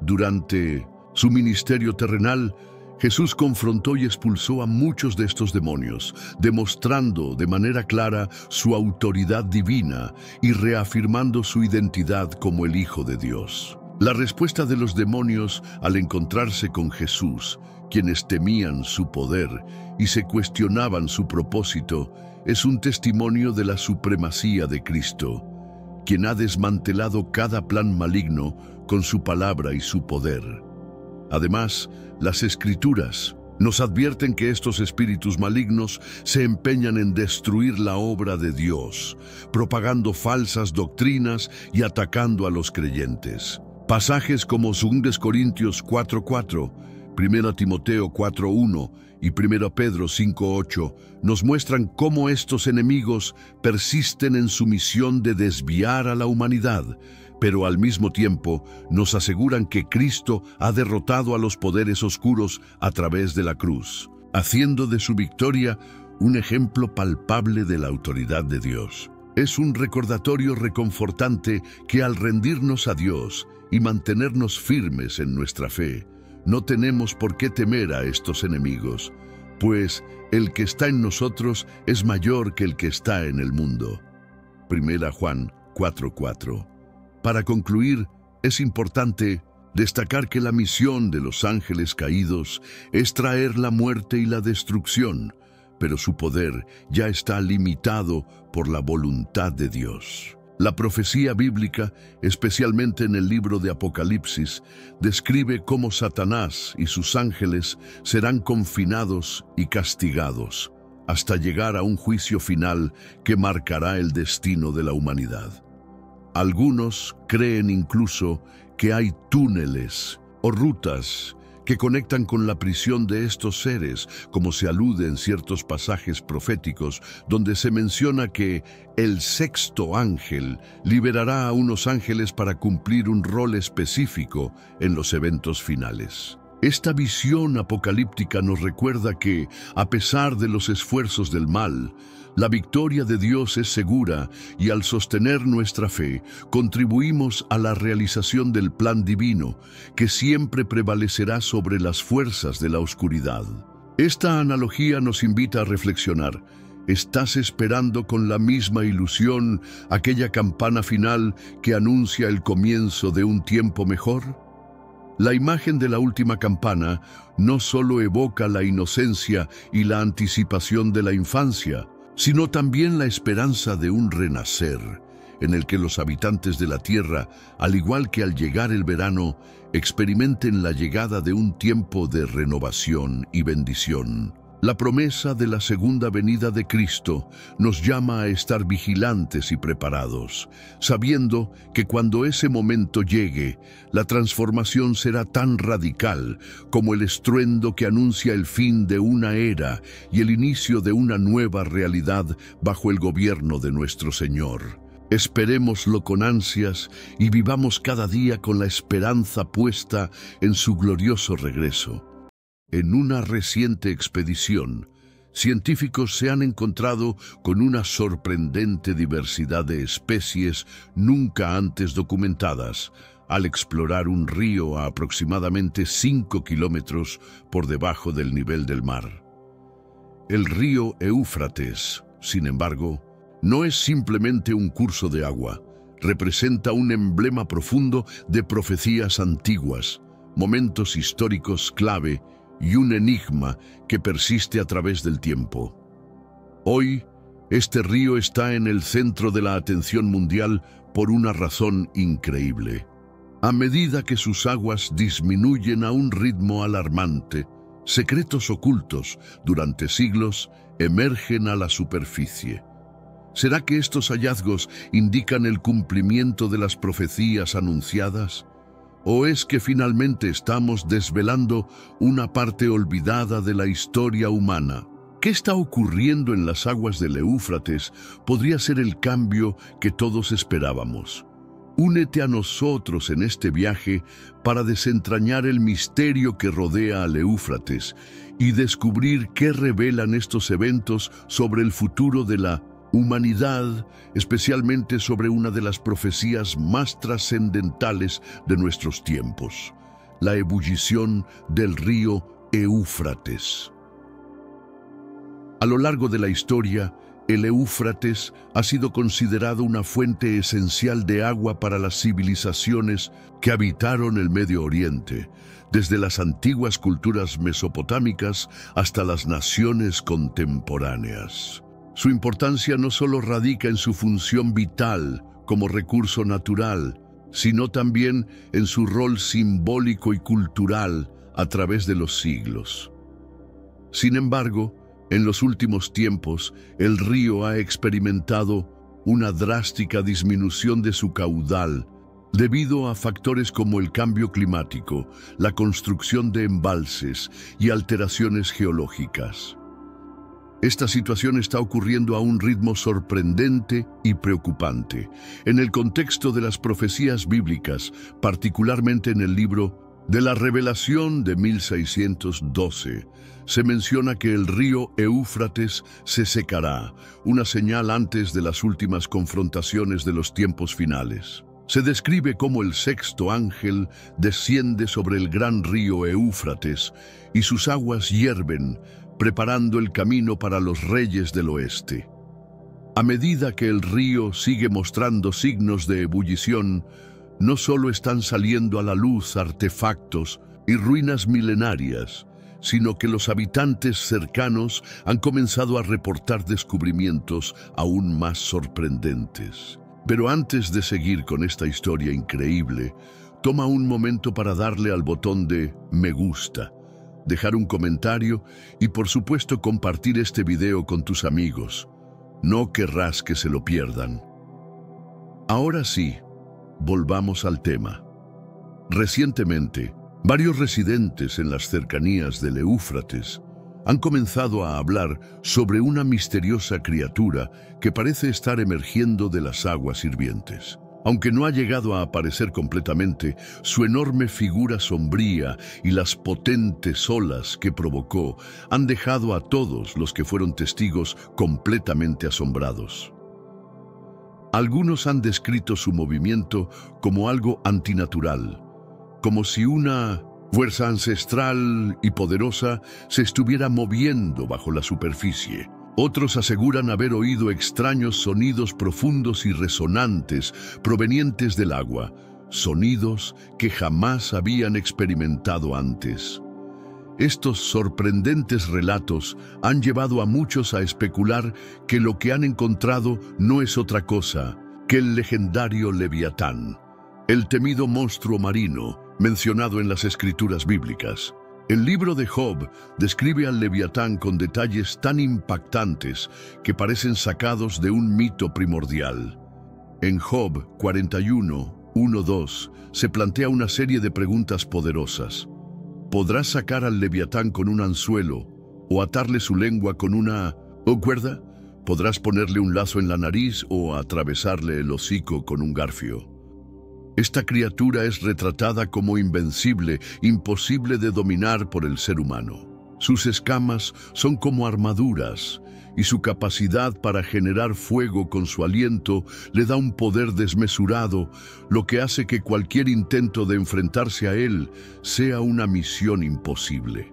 Durante su ministerio terrenal, Jesús confrontó y expulsó a muchos de estos demonios, demostrando de manera clara su autoridad divina y reafirmando su identidad como el Hijo de Dios. La respuesta de los demonios al encontrarse con Jesús, quienes temían su poder y se cuestionaban su propósito, es un testimonio de la supremacía de Cristo, quien ha desmantelado cada plan maligno con su palabra y su poder. Además, las Escrituras nos advierten que estos espíritus malignos se empeñan en destruir la obra de Dios, propagando falsas doctrinas y atacando a los creyentes. Pasajes como 2 Corintios 4:4, 1 Timoteo 4:1 y 1 Pedro 5:8 nos muestran cómo estos enemigos persisten en su misión de desviar a la humanidad, pero al mismo tiempo nos aseguran que Cristo ha derrotado a los poderes oscuros a través de la cruz, haciendo de su victoria un ejemplo palpable de la autoridad de Dios. Es un recordatorio reconfortante que al rendirnos a Dios y mantenernos firmes en nuestra fe, no tenemos por qué temer a estos enemigos, pues el que está en nosotros es mayor que el que está en el mundo. 1 Juan 4:4. Para concluir, es importante destacar que la misión de los ángeles caídos es traer la muerte y la destrucción, pero su poder ya está limitado por la voluntad de Dios. La profecía bíblica, especialmente en el libro de Apocalipsis, describe cómo Satanás y sus ángeles serán confinados y castigados, hasta llegar a un juicio final que marcará el destino de la humanidad. Algunos creen incluso que hay túneles o rutas que conectan con la prisión de estos seres, como se alude en ciertos pasajes proféticos, donde se menciona que el sexto ángel liberará a unos ángeles para cumplir un rol específico en los eventos finales. Esta visión apocalíptica nos recuerda que, a pesar de los esfuerzos del mal, la victoria de Dios es segura y al sostener nuestra fe, contribuimos a la realización del plan divino, que siempre prevalecerá sobre las fuerzas de la oscuridad. Esta analogía nos invita a reflexionar. ¿Estás esperando con la misma ilusión aquella campana final que anuncia el comienzo de un tiempo mejor? La imagen de la última campana no solo evoca la inocencia y la anticipación de la infancia, sino también la esperanza de un renacer, en el que los habitantes de la tierra, al igual que al llegar el verano, experimenten la llegada de un tiempo de renovación y bendición. La promesa de la segunda venida de Cristo nos llama a estar vigilantes y preparados, sabiendo que cuando ese momento llegue, la transformación será tan radical como el estruendo que anuncia el fin de una era y el inicio de una nueva realidad bajo el gobierno de nuestro Señor. Esperémoslo con ansias y vivamos cada día con la esperanza puesta en su glorioso regreso. En una reciente expedición, científicos se han encontrado con una sorprendente diversidad de especies nunca antes documentadas al explorar un río a aproximadamente 5 kilómetros por debajo del nivel del mar. El río Éufrates, sin embargo, no es simplemente un curso de agua, representa un emblema profundo de profecías antiguas, momentos históricos clave y un enigma que persiste a través del tiempo. Hoy, este río está en el centro de la atención mundial por una razón increíble. A medida que sus aguas disminuyen a un ritmo alarmante, secretos ocultos durante siglos emergen a la superficie. ¿Será que estos hallazgos indican el cumplimiento de las profecías anunciadas? ¿O es que finalmente estamos desvelando una parte olvidada de la historia humana? ¿Qué está ocurriendo en las aguas del Éufrates podría ser el cambio que todos esperábamos? Únete a nosotros en este viaje para desentrañar el misterio que rodea al Éufrates y descubrir qué revelan estos eventos sobre el futuro de la humanidad, especialmente sobre una de las profecías más trascendentales de nuestros tiempos, la ebullición del río Éufrates. A lo largo de la historia, el Éufrates ha sido considerado una fuente esencial de agua para las civilizaciones que habitaron el Medio Oriente, desde las antiguas culturas mesopotámicas hasta las naciones contemporáneas. Su importancia no solo radica en su función vital como recurso natural, sino también en su rol simbólico y cultural a través de los siglos. Sin embargo, en los últimos tiempos, el río ha experimentado una drástica disminución de su caudal debido a factores como el cambio climático, la construcción de embalses y alteraciones geológicas. Esta situación está ocurriendo a un ritmo sorprendente y preocupante. En el contexto de las profecías bíblicas, particularmente en el libro de la Revelación de 1612, se menciona que el río Éufrates se secará, una señal antes de las últimas confrontaciones de los tiempos finales. Se describe cómo el sexto ángel desciende sobre el gran río Éufrates y sus aguas hierven, preparando el camino para los reyes del oeste. A medida que el río sigue mostrando signos de ebullición, no solo están saliendo a la luz artefactos y ruinas milenarias, sino que los habitantes cercanos han comenzado a reportar descubrimientos aún más sorprendentes. Pero antes de seguir con esta historia increíble, toma un momento para darle al botón de me gusta, dejar un comentario y por supuesto compartir este video con tus amigos. No querrás que se lo pierdan. Ahora sí, volvamos al tema. Recientemente, varios residentes en las cercanías del Éufrates han comenzado a hablar sobre una misteriosa criatura que parece estar emergiendo de las aguas hirvientes. Aunque no ha llegado a aparecer completamente, su enorme figura sombría y las potentes olas que provocó han dejado a todos los que fueron testigos completamente asombrados. Algunos han descrito su movimiento como algo antinatural, como si una fuerza ancestral y poderosa se estuviera moviendo bajo la superficie. Otros aseguran haber oído extraños sonidos profundos y resonantes provenientes del agua, sonidos que jamás habían experimentado antes. Estos sorprendentes relatos han llevado a muchos a especular que lo que han encontrado no es otra cosa que el legendario Leviatán, el temido monstruo marino mencionado en las escrituras bíblicas. El libro de Job describe al Leviatán con detalles tan impactantes que parecen sacados de un mito primordial. En Job 41, 1-2 se plantea una serie de preguntas poderosas. ¿Podrás sacar al Leviatán con un anzuelo o atarle su lengua con una cuerda? ¿Podrás ponerle un lazo en la nariz o atravesarle el hocico con un garfio? Esta criatura es retratada como invencible, imposible de dominar por el ser humano. Sus escamas son como armaduras, y su capacidad para generar fuego con su aliento le da un poder desmesurado, lo que hace que cualquier intento de enfrentarse a él sea una misión imposible.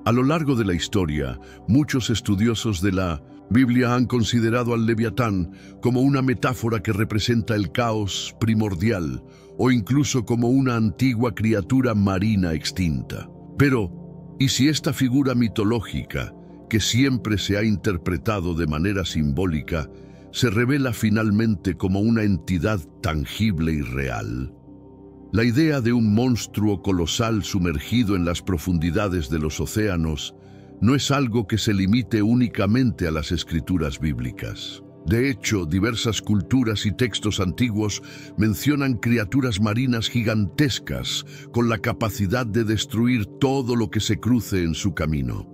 A lo largo de la historia, muchos estudiosos de la Biblia han considerado al Leviatán como una metáfora que representa el caos primordial o incluso como una antigua criatura marina extinta. Pero, ¿y si esta figura mitológica, que siempre se ha interpretado de manera simbólica, se revela finalmente como una entidad tangible y real? La idea de un monstruo colosal sumergido en las profundidades de los océanos no es algo que se limite únicamente a las escrituras bíblicas. De hecho, diversas culturas y textos antiguos mencionan criaturas marinas gigantescas con la capacidad de destruir todo lo que se cruce en su camino.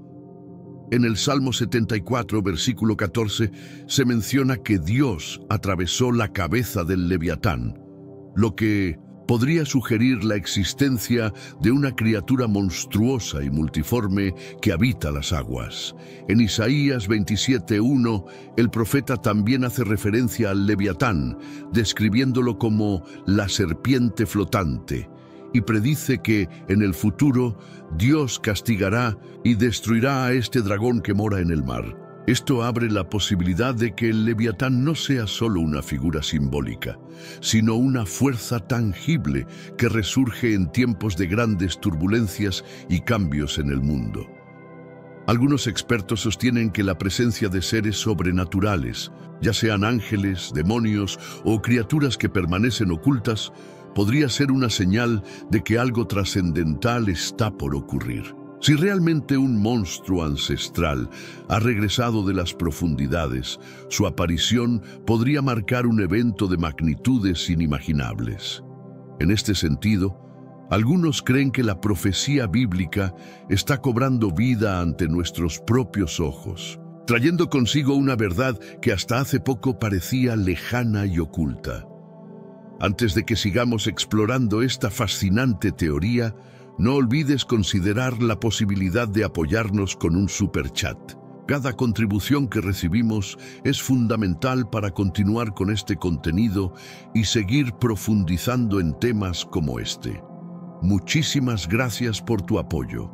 En el Salmo 74, versículo 14, se menciona que Dios atravesó la cabeza del Leviatán, lo que podría sugerir la existencia de una criatura monstruosa y multiforme que habita las aguas. En Isaías 27:1, el profeta también hace referencia al Leviatán, describiéndolo como la serpiente flotante, y predice que, en el futuro, Dios castigará y destruirá a este dragón que mora en el mar. Esto abre la posibilidad de que el Leviatán no sea solo una figura simbólica, sino una fuerza tangible que resurge en tiempos de grandes turbulencias y cambios en el mundo. Algunos expertos sostienen que la presencia de seres sobrenaturales, ya sean ángeles, demonios o criaturas que permanecen ocultas, podría ser una señal de que algo trascendental está por ocurrir. Si realmente un monstruo ancestral ha regresado de las profundidades, su aparición podría marcar un evento de magnitudes inimaginables. En este sentido, algunos creen que la profecía bíblica está cobrando vida ante nuestros propios ojos, trayendo consigo una verdad que hasta hace poco parecía lejana y oculta. Antes de que sigamos explorando esta fascinante teoría, no olvides considerar la posibilidad de apoyarnos con un superchat. Cada contribución que recibimos es fundamental para continuar con este contenido y seguir profundizando en temas como este. Muchísimas gracias por tu apoyo.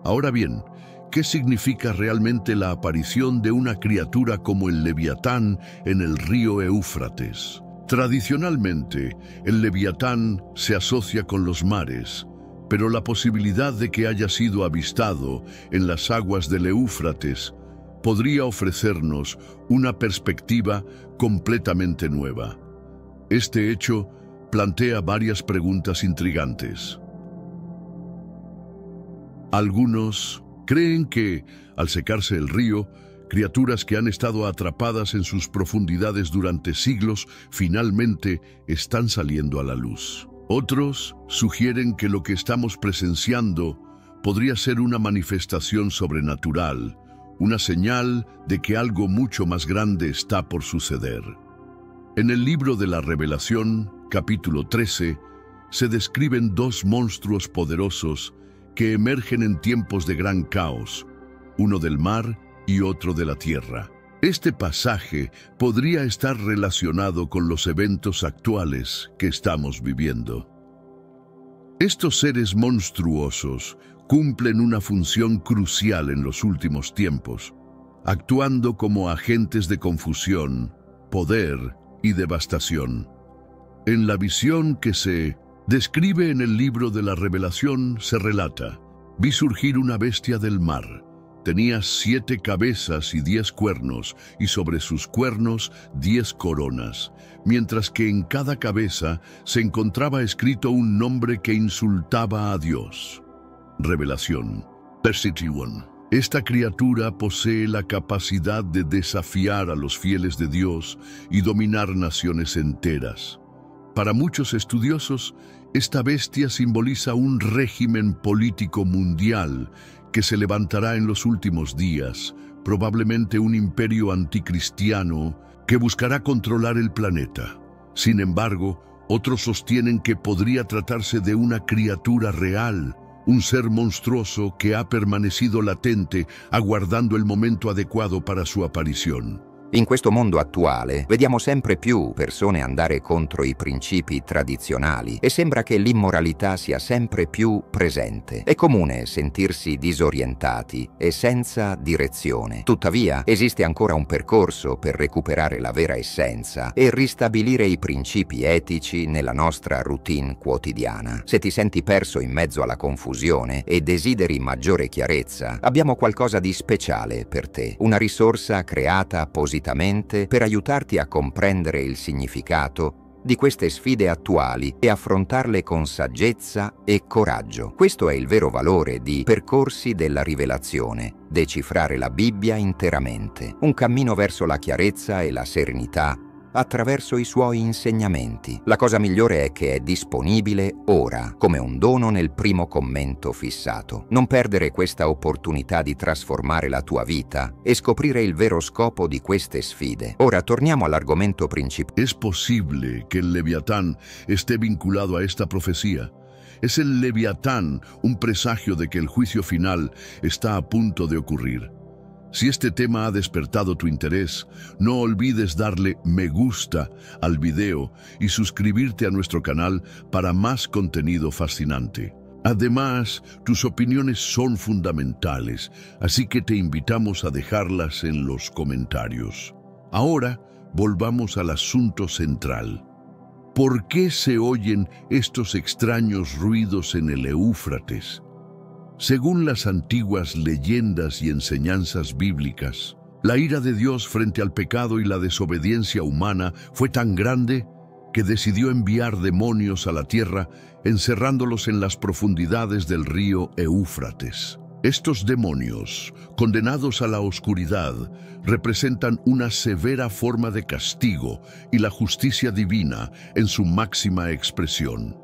Ahora bien, ¿qué significa realmente la aparición de una criatura como el Leviatán en el río Éufrates? Tradicionalmente, el Leviatán se asocia con los mares, pero la posibilidad de que haya sido avistado en las aguas del Éufrates podría ofrecernos una perspectiva completamente nueva. Este hecho plantea varias preguntas intrigantes. Algunos creen que, al secarse el río, criaturas que han estado atrapadas en sus profundidades durante siglos finalmente están saliendo a la luz. Otros sugieren que lo que estamos presenciando podría ser una manifestación sobrenatural, una señal de que algo mucho más grande está por suceder. En el libro de la Revelación, capítulo 13, se describen dos monstruos poderosos que emergen en tiempos de gran caos, uno del mar y otro de la tierra. Este pasaje podría estar relacionado con los eventos actuales que estamos viviendo. Estos seres monstruosos cumplen una función crucial en los últimos tiempos, actuando como agentes de confusión, poder y devastación. En la visión que se describe en el libro de la Revelación se relata: vi surgir una bestia del mar. Tenía 7 cabezas y 10 cuernos, y sobre sus cuernos 10 coronas, mientras que en cada cabeza se encontraba escrito un nombre que insultaba a Dios. Revelación. Versículo 1. Esta criatura posee la capacidad de desafiar a los fieles de Dios y dominar naciones enteras. Para muchos estudiosos, esta bestia simboliza un régimen político mundial que se levantará en los últimos días, probablemente un imperio anticristiano que buscará controlar el planeta. Sin embargo, otros sostienen que podría tratarse de una criatura real, un ser monstruoso que ha permanecido latente, aguardando el momento adecuado para su aparición. In questo mondo attuale vediamo sempre più persone andare contro i principi tradizionali e sembra che l'immoralità sia sempre più presente. È comune sentirsi disorientati e senza direzione. Tuttavia, esiste ancora un percorso per recuperare la vera essenza e ristabilire i principi etici nella nostra routine quotidiana. Se ti senti perso in mezzo alla confusione e desideri maggiore chiarezza, abbiamo qualcosa di speciale per te, una risorsa creata appositamente per aiutarti a comprendere il significato di queste sfide attuali e affrontarle con saggezza e coraggio. Questo è il vero valore di Percorsi della Rivelazione, decifrare la Bibbia interamente, un cammino verso la chiarezza e la serenità attraverso i suoi insegnamenti. La cosa migliore è che è disponibile ora, come un dono nel primo commento fissato. Non perdere questa opportunità di trasformare la tua vita e scoprire il vero scopo di queste sfide. Ora torniamo all'argomento principale. ¿Es posible que el Leviatán esté vinculado a esta profecía? ¿Es el Leviatán un presagio de que el juicio final está a punto de ocurrir? Si este tema ha despertado tu interés, no olvides darle me gusta al video y suscribirte a nuestro canal para más contenido fascinante. Además, tus opiniones son fundamentales, así que te invitamos a dejarlas en los comentarios. Ahora, volvamos al asunto central. ¿Por qué se oyen estos extraños ruidos en el Éufrates? Según las antiguas leyendas y enseñanzas bíblicas, la ira de Dios frente al pecado y la desobediencia humana fue tan grande que decidió enviar demonios a la tierra, encerrándolos en las profundidades del río Éufrates. Estos demonios, condenados a la oscuridad, representan una severa forma de castigo y la justicia divina en su máxima expresión.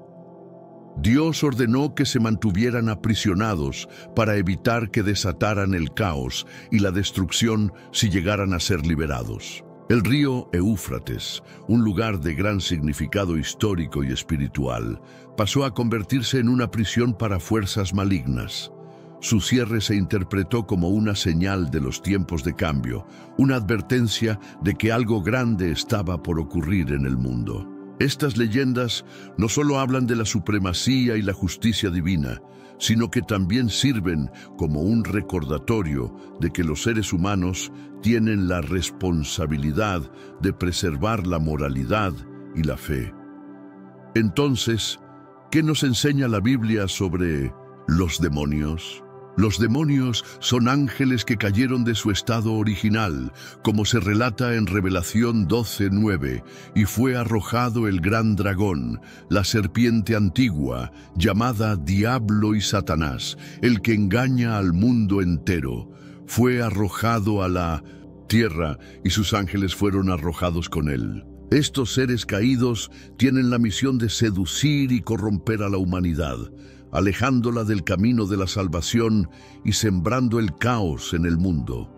Dios ordenó que se mantuvieran aprisionados para evitar que desataran el caos y la destrucción si llegaran a ser liberados. El río Éufrates, un lugar de gran significado histórico y espiritual, pasó a convertirse en una prisión para fuerzas malignas. Su cierre se interpretó como una señal de los tiempos de cambio, una advertencia de que algo grande estaba por ocurrir en el mundo. Estas leyendas no solo hablan de la supremacía y la justicia divina, sino que también sirven como un recordatorio de que los seres humanos tienen la responsabilidad de preservar la moralidad y la fe. Entonces, ¿qué nos enseña la Biblia sobre los demonios? Los demonios son ángeles que cayeron de su estado original, como se relata en Revelación 12:9, y fue arrojado el gran dragón, la serpiente antigua, llamada Diablo y Satanás, el que engaña al mundo entero. Fue arrojado a la tierra y sus ángeles fueron arrojados con él. Estos seres caídos tienen la misión de seducir y corromper a la humanidad, alejándola del camino de la salvación y sembrando el caos en el mundo.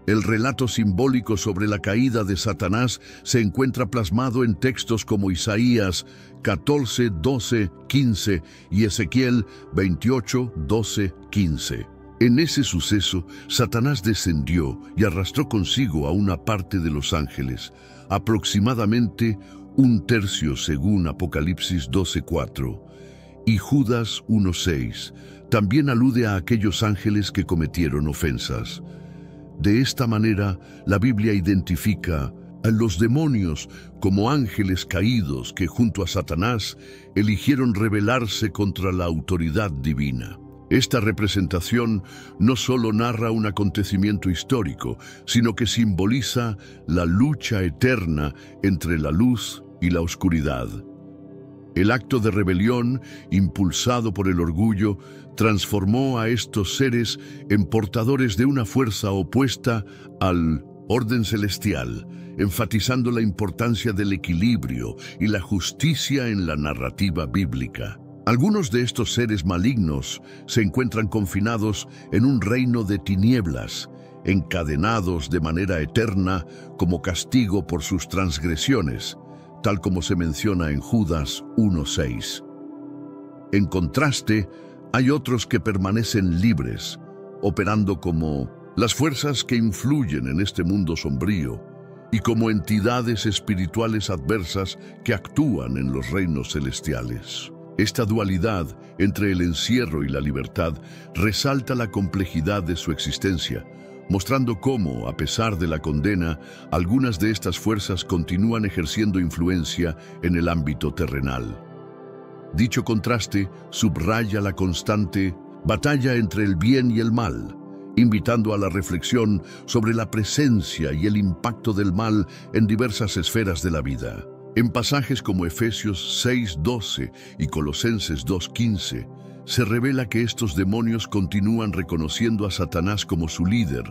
El relato simbólico sobre la caída de Satanás se encuentra plasmado en textos como Isaías 14, 12, 15 y Ezequiel 28, 12, 15. En ese suceso, Satanás descendió y arrastró consigo a una parte de los ángeles, aproximadamente un tercio según Apocalipsis 12:4. Y Judas 1:6 también alude a aquellos ángeles que cometieron ofensas. De esta manera, la Biblia identifica a los demonios como ángeles caídos que junto a Satanás eligieron rebelarse contra la autoridad divina. Esta representación no solo narra un acontecimiento histórico, sino que simboliza la lucha eterna entre la luz y la oscuridad. El acto de rebelión, impulsado por el orgullo, transformó a estos seres en portadores de una fuerza opuesta al orden celestial, enfatizando la importancia del equilibrio y la justicia en la narrativa bíblica. Algunos de estos seres malignos se encuentran confinados en un reino de tinieblas, encadenados de manera eterna como castigo por sus transgresiones, tal como se menciona en Judas 1:6. En contraste, hay otros que permanecen libres, operando como las fuerzas que influyen en este mundo sombrío, y como entidades espirituales adversas que actúan en los reinos celestiales. Esta dualidad entre el encierro y la libertad resalta la complejidad de su existencia, mostrando cómo, a pesar de la condena, algunas de estas fuerzas continúan ejerciendo influencia en el ámbito terrenal. Dicho contraste subraya la constante batalla entre el bien y el mal, invitando a la reflexión sobre la presencia y el impacto del mal en diversas esferas de la vida. En pasajes como Efesios 6:12 y Colosenses 2:15, se revela que estos demonios continúan reconociendo a Satanás como su líder,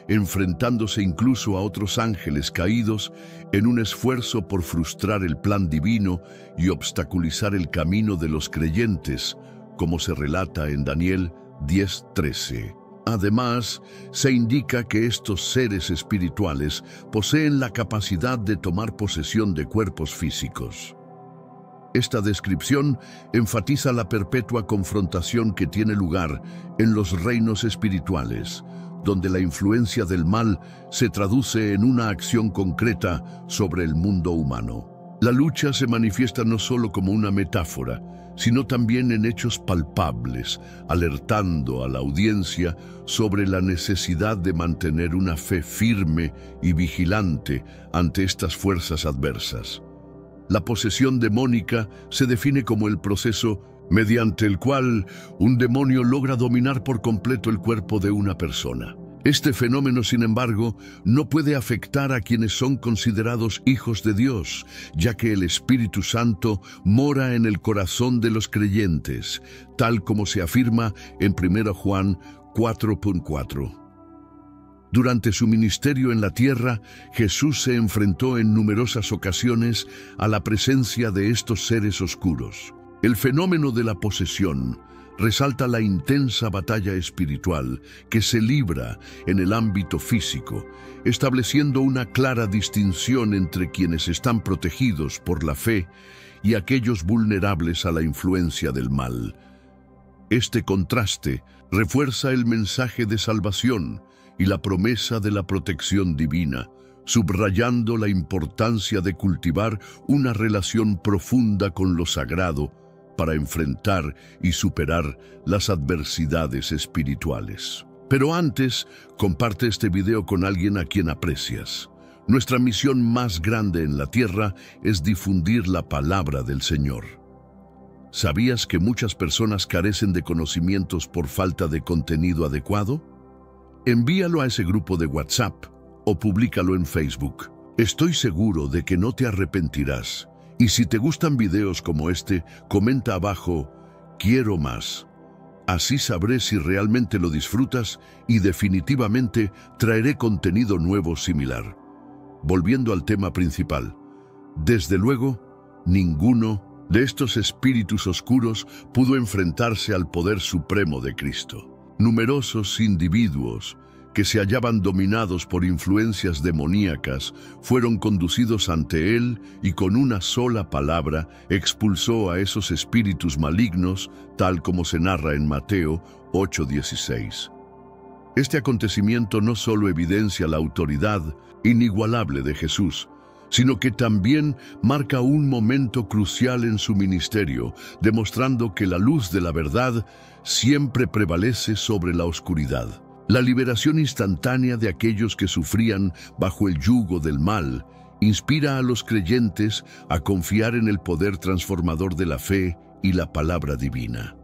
enfrentándose incluso a otros ángeles caídos en un esfuerzo por frustrar el plan divino y obstaculizar el camino de los creyentes, como se relata en Daniel 10:13. Además, se indica que estos seres espirituales poseen la capacidad de tomar posesión de cuerpos físicos. Esta descripción enfatiza la perpetua confrontación que tiene lugar en los reinos espirituales, donde la influencia del mal se traduce en una acción concreta sobre el mundo humano. La lucha se manifiesta no solo como una metáfora, sino también en hechos palpables, alertando a la audiencia sobre la necesidad de mantener una fe firme y vigilante ante estas fuerzas adversas. La posesión demónica se define como el proceso mediante el cual un demonio logra dominar por completo el cuerpo de una persona. Este fenómeno, sin embargo, no puede afectar a quienes son considerados hijos de Dios, ya que el Espíritu Santo mora en el corazón de los creyentes, tal como se afirma en 1 Juan 4:4. Durante su ministerio en la tierra, Jesús se enfrentó en numerosas ocasiones a la presencia de estos seres oscuros. El fenómeno de la posesión resalta la intensa batalla espiritual que se libra en el ámbito físico, estableciendo una clara distinción entre quienes están protegidos por la fe y aquellos vulnerables a la influencia del mal. Este contraste refuerza el mensaje de salvación y la promesa de la protección divina, subrayando la importancia de cultivar una relación profunda con lo sagrado para enfrentar y superar las adversidades espirituales. Pero antes, comparte este video con alguien a quien aprecias. Nuestra misión más grande en la tierra es difundir la palabra del Señor. ¿Sabías que muchas personas carecen de conocimientos por falta de contenido adecuado? Envíalo a ese grupo de WhatsApp o públicalo en Facebook. Estoy seguro de que no te arrepentirás. Y si te gustan videos como este, comenta abajo, quiero más. Así sabré si realmente lo disfrutas y definitivamente traeré contenido nuevo similar. Volviendo al tema principal, desde luego, ninguno de estos espíritus oscuros pudo enfrentarse al poder supremo de Cristo. Numerosos individuos que se hallaban dominados por influencias demoníacas, fueron conducidos ante él y con una sola palabra expulsó a esos espíritus malignos, tal como se narra en Mateo 8:16. Este acontecimiento no solo evidencia la autoridad inigualable de Jesús, sino que también marca un momento crucial en su ministerio, demostrando que la luz de la verdad siempre prevalece sobre la oscuridad. La liberación instantánea de aquellos que sufrían bajo el yugo del mal inspira a los creyentes a confiar en el poder transformador de la fe y la palabra divina.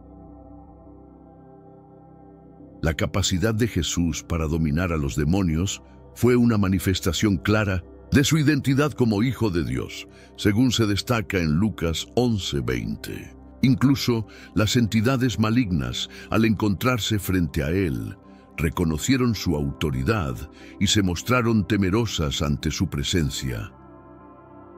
La capacidad de Jesús para dominar a los demonios fue una manifestación clara de su identidad como Hijo de Dios, según se destaca en Lucas 11:20. Incluso las entidades malignas, al encontrarse frente a él, reconocieron su autoridad y se mostraron temerosas ante su presencia.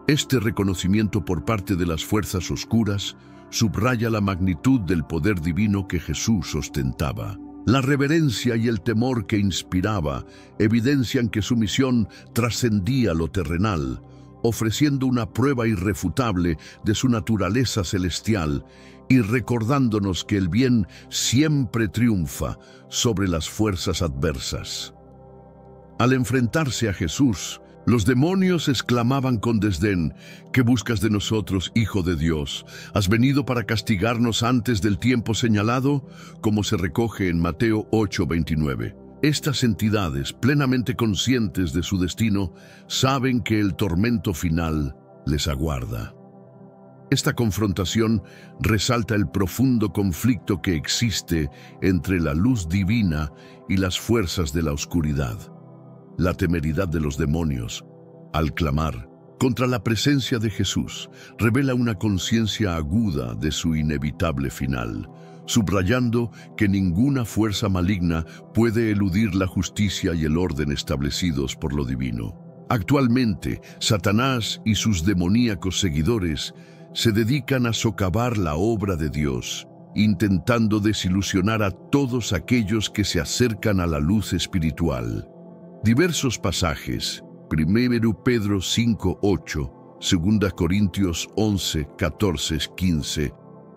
Este reconocimiento por parte de las fuerzas oscuras subraya la magnitud del poder divino que Jesús ostentaba. La reverencia y el temor que inspiraba evidencian que su misión trascendía lo terrenal, ofreciendo una prueba irrefutable de su naturaleza celestial y recordándonos que el bien siempre triunfa sobre las fuerzas adversas. Al enfrentarse a Jesús, Los demonios exclamaban con desdén: ¿Qué buscas de nosotros, Hijo de Dios? ¿Has venido para castigarnos antes del tiempo señalado? Como se recoge en Mateo 8:29. Estas entidades, plenamente conscientes de su destino, saben que el tormento final les aguarda. Esta confrontación resalta el profundo conflicto que existe entre la luz divina y las fuerzas de la oscuridad. La temeridad de los demonios, al clamar contra la presencia de Jesús, revela una conciencia aguda de su inevitable final, subrayando que ninguna fuerza maligna puede eludir la justicia y el orden establecidos por lo divino. Actualmente, Satanás y sus demoníacos seguidores se dedican a socavar la obra de Dios, intentando desilusionar a todos aquellos que se acercan a la luz espiritual. Diversos pasajes, 1 Pedro 5:8, 2 Corintios 11:14-15,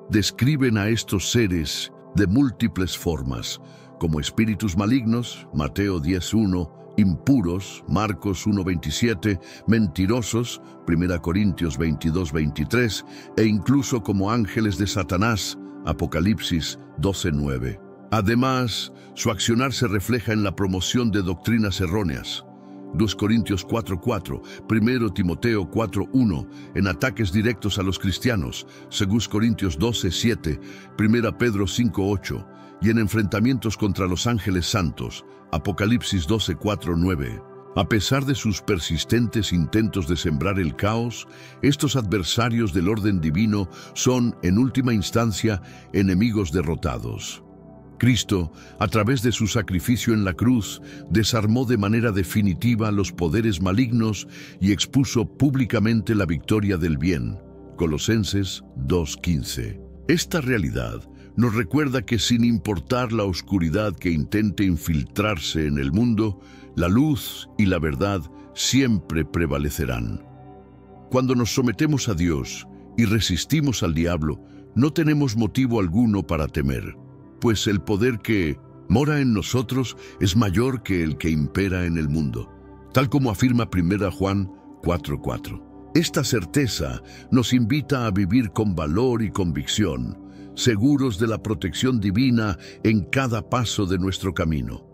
describen a estos seres de múltiples formas, como espíritus malignos, Mateo 10:1, impuros, Marcos 1:27, mentirosos, 1 Corintios 22:23, e incluso como ángeles de Satanás, Apocalipsis 12:9. Además, su accionar se refleja en la promoción de doctrinas erróneas, 2 Corintios 4:4, 1 Timoteo 4:1, en ataques directos a los cristianos, 2 Corintios 12:7, 1 Pedro 5:8, y en enfrentamientos contra los ángeles santos, Apocalipsis 12:4-9. A pesar de sus persistentes intentos de sembrar el caos, estos adversarios del orden divino son, en última instancia, enemigos derrotados. Cristo, a través de su sacrificio en la cruz, desarmó de manera definitiva los poderes malignos y expuso públicamente la victoria del bien. Colosenses 2:15. Esta realidad nos recuerda que sin importar la oscuridad que intente infiltrarse en el mundo, la luz y la verdad siempre prevalecerán. Cuando nos sometemos a Dios y resistimos al diablo, no tenemos motivo alguno para temer, pues el poder que mora en nosotros es mayor que el que impera en el mundo, tal como afirma 1 Juan 4:4. Esta certeza nos invita a vivir con valor y convicción, seguros de la protección divina en cada paso de nuestro camino.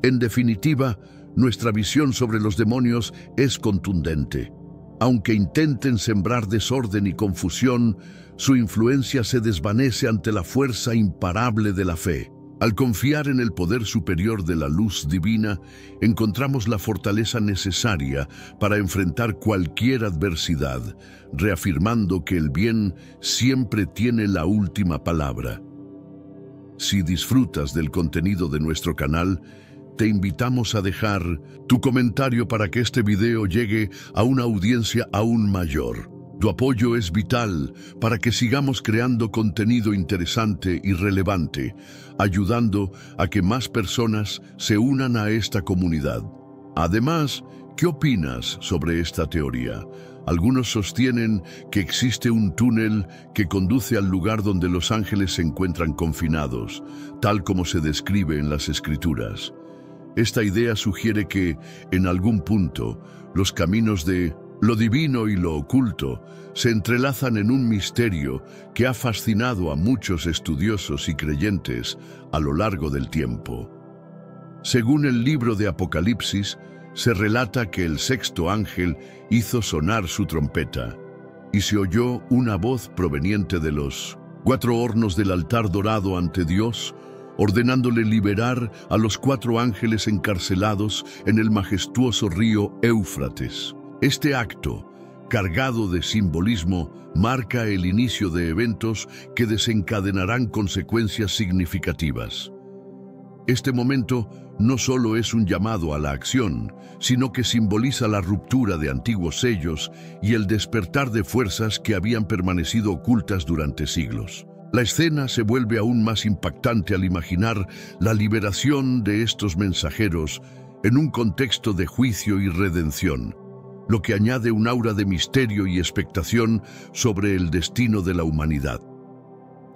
En definitiva, nuestra visión sobre los demonios es contundente. Aunque intenten sembrar desorden y confusión, su influencia se desvanece ante la fuerza imparable de la fe. Al confiar en el poder superior de la luz divina, encontramos la fortaleza necesaria para enfrentar cualquier adversidad, reafirmando que el bien siempre tiene la última palabra. Si disfrutas del contenido de nuestro canal, te invitamos a dejar tu comentario para que este video llegue a una audiencia aún mayor. Tu apoyo es vital para que sigamos creando contenido interesante y relevante, ayudando a que más personas se unan a esta comunidad. Además, ¿qué opinas sobre esta teoría? Algunos sostienen que existe un túnel que conduce al lugar donde los ángeles se encuentran confinados, tal como se describe en las Escrituras. Esta idea sugiere que, en algún punto, los caminos de lo divino y lo oculto se entrelazan en un misterio que ha fascinado a muchos estudiosos y creyentes a lo largo del tiempo. Según el libro de Apocalipsis, se relata que el sexto ángel hizo sonar su trompeta, y se oyó una voz proveniente de los 4 hornos del altar dorado ante Dios, ordenándole liberar a los 4 ángeles encarcelados en el majestuoso río Éufrates. Este acto, cargado de simbolismo, marca el inicio de eventos que desencadenarán consecuencias significativas. Este momento no solo es un llamado a la acción, sino que simboliza la ruptura de antiguos sellos y el despertar de fuerzas que habían permanecido ocultas durante siglos. La escena se vuelve aún más impactante al imaginar la liberación de estos mensajeros en un contexto de juicio y redención, lo que añade un aura de misterio y expectación sobre el destino de la humanidad.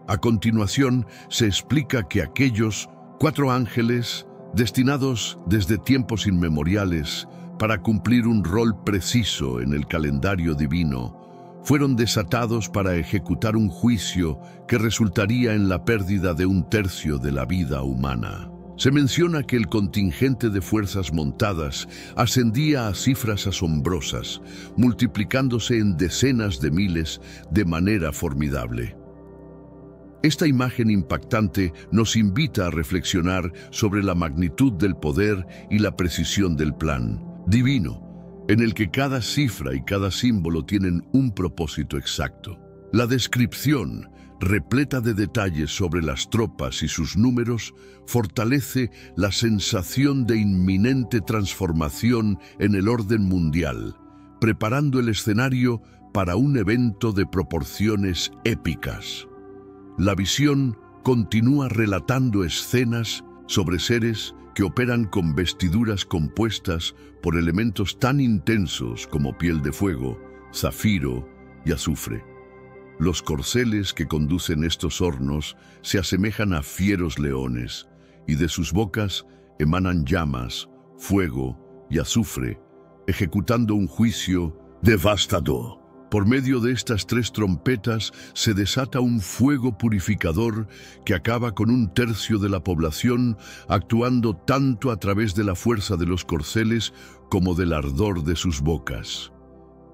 A continuación, se explica que aquellos 4 ángeles, destinados desde tiempos inmemoriales para cumplir un rol preciso en el calendario divino, fueron desatados para ejecutar un juicio que resultaría en la pérdida de 1/3 de la vida humana. Se menciona que el contingente de fuerzas montadas ascendía a cifras asombrosas, multiplicándose en decenas de miles de manera formidable. Esta imagen impactante nos invita a reflexionar sobre la magnitud del poder y la precisión del plan divino, en el que cada cifra y cada símbolo tienen un propósito exacto. La descripción, repleta de detalles sobre las tropas y sus números, fortalece la sensación de inminente transformación en el orden mundial, preparando el escenario para un evento de proporciones épicas. La visión continúa relatando escenas sobre seres que operan con vestiduras compuestas por elementos tan intensos como piel de fuego, zafiro y azufre. Los corceles que conducen estos hornos se asemejan a fieros leones, y de sus bocas emanan llamas, fuego y azufre, ejecutando un juicio devastador. Por medio de estas 3 trompetas se desata un fuego purificador que acaba con 1/3 de la población, actuando tanto a través de la fuerza de los corceles como del ardor de sus bocas.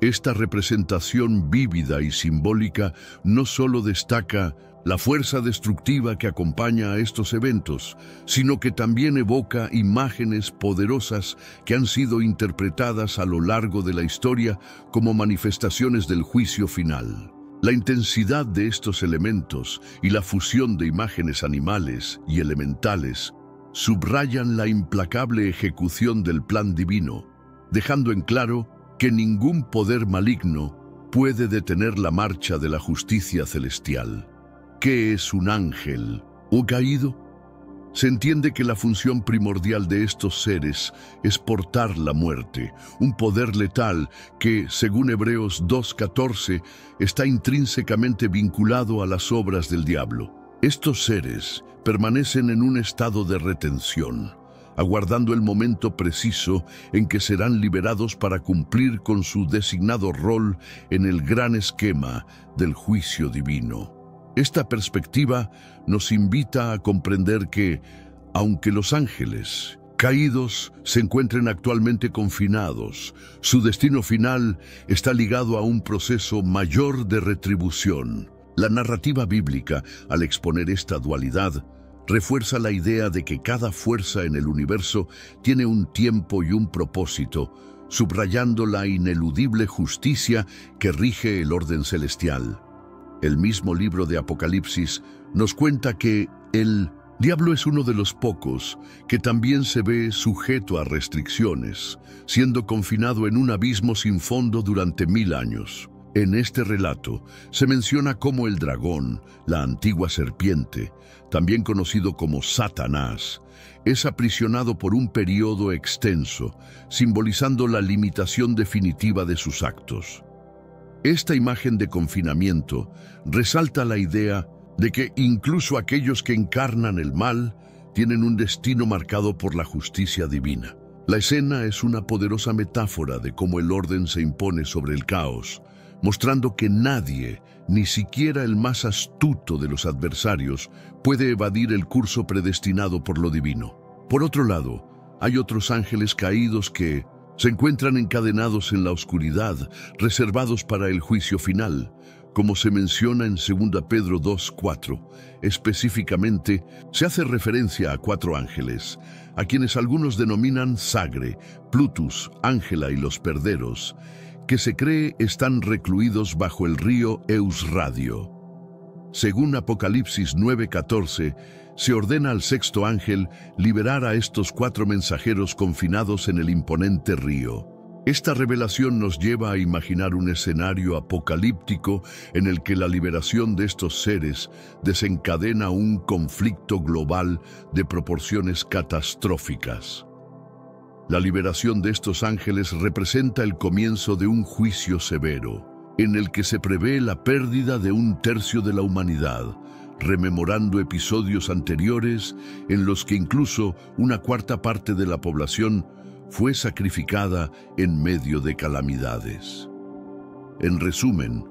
Esta representación vívida y simbólica no solo destaca la fuerza destructiva que acompaña a estos eventos, sino que también evoca imágenes poderosas que han sido interpretadas a lo largo de la historia como manifestaciones del juicio final. La intensidad de estos elementos y la fusión de imágenes animales y elementales subrayan la implacable ejecución del plan divino, dejando en claro que ningún poder maligno puede detener la marcha de la justicia celestial. ¿Qué es un ángel o caído? Se entiende que la función primordial de estos seres es portar la muerte, un poder letal que, según Hebreos 2:14, está intrínsecamente vinculado a las obras del diablo. Estos seres permanecen en un estado de retención, aguardando el momento preciso en que serán liberados para cumplir con su designado rol en el gran esquema del juicio divino. Esta perspectiva nos invita a comprender que, aunque los ángeles caídos se encuentren actualmente confinados, su destino final está ligado a un proceso mayor de retribución. La narrativa bíblica, al exponer esta dualidad, refuerza la idea de que cada fuerza en el universo tiene un tiempo y un propósito, subrayando la ineludible justicia que rige el orden celestial. El mismo libro de Apocalipsis nos cuenta que el diablo es uno de los pocos que también se ve sujeto a restricciones, siendo confinado en un abismo sin fondo durante 1000 años. En este relato se menciona cómo el dragón, la antigua serpiente, también conocido como Satanás, es aprisionado por un periodo extenso, simbolizando la limitación definitiva de sus actos. Esta imagen de confinamiento resalta la idea de que incluso aquellos que encarnan el mal tienen un destino marcado por la justicia divina. La escena es una poderosa metáfora de cómo el orden se impone sobre el caos, mostrando que nadie, ni siquiera el más astuto de los adversarios, puede evadir el curso predestinado por lo divino. Por otro lado, hay otros ángeles caídos que se encuentran encadenados en la oscuridad, reservados para el juicio final, como se menciona en 2 Pedro 2:4. Específicamente, se hace referencia a 4 ángeles, a quienes algunos denominan Sagre, Plutus, Ángela y los Perderos, que se cree están recluidos bajo el río Eusradio. Según Apocalipsis 9:14, se ordena al 6º ángel liberar a estos 4 mensajeros confinados en el imponente río. Esta revelación nos lleva a imaginar un escenario apocalíptico en el que la liberación de estos seres desencadena un conflicto global de proporciones catastróficas. La liberación de estos ángeles representa el comienzo de un juicio severo, en el que se prevé la pérdida de 1/3 de la humanidad, rememorando episodios anteriores en los que incluso 1/4 parte de la población fue sacrificada en medio de calamidades. En resumen,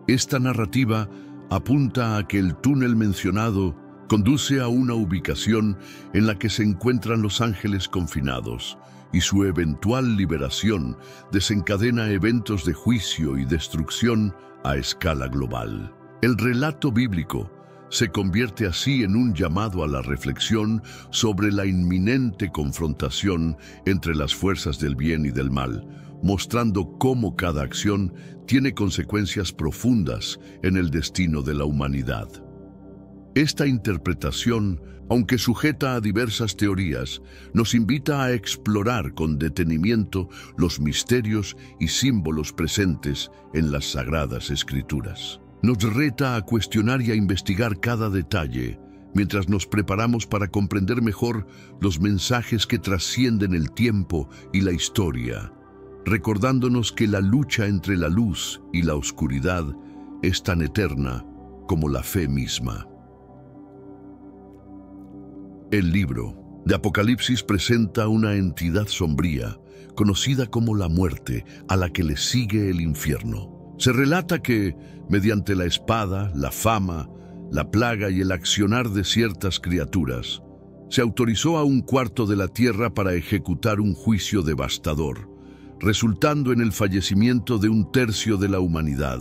esta narrativa apunta a que el túnel mencionado conduce a una ubicación en la que se encuentran los ángeles confinados, y su eventual liberación desencadena eventos de juicio y destrucción a escala global. El relato bíblico se convierte así en un llamado a la reflexión sobre la inminente confrontación entre las fuerzas del bien y del mal, mostrando cómo cada acción tiene consecuencias profundas en el destino de la humanidad. Esta interpretación, aunque sujeta a diversas teorías, nos invita a explorar con detenimiento los misterios y símbolos presentes en las Sagradas Escrituras. Nos reta a cuestionar y a investigar cada detalle, mientras nos preparamos para comprender mejor los mensajes que trascienden el tiempo y la historia, recordándonos que la lucha entre la luz y la oscuridad es tan eterna como la fe misma. El libro de Apocalipsis presenta una entidad sombría, conocida como la muerte, a la que le sigue el infierno. Se relata que, mediante la espada, la fama, la plaga y el accionar de ciertas criaturas, se autorizó a un cuarto de la tierra para ejecutar un juicio devastador, resultando en el fallecimiento de un tercio de la humanidad.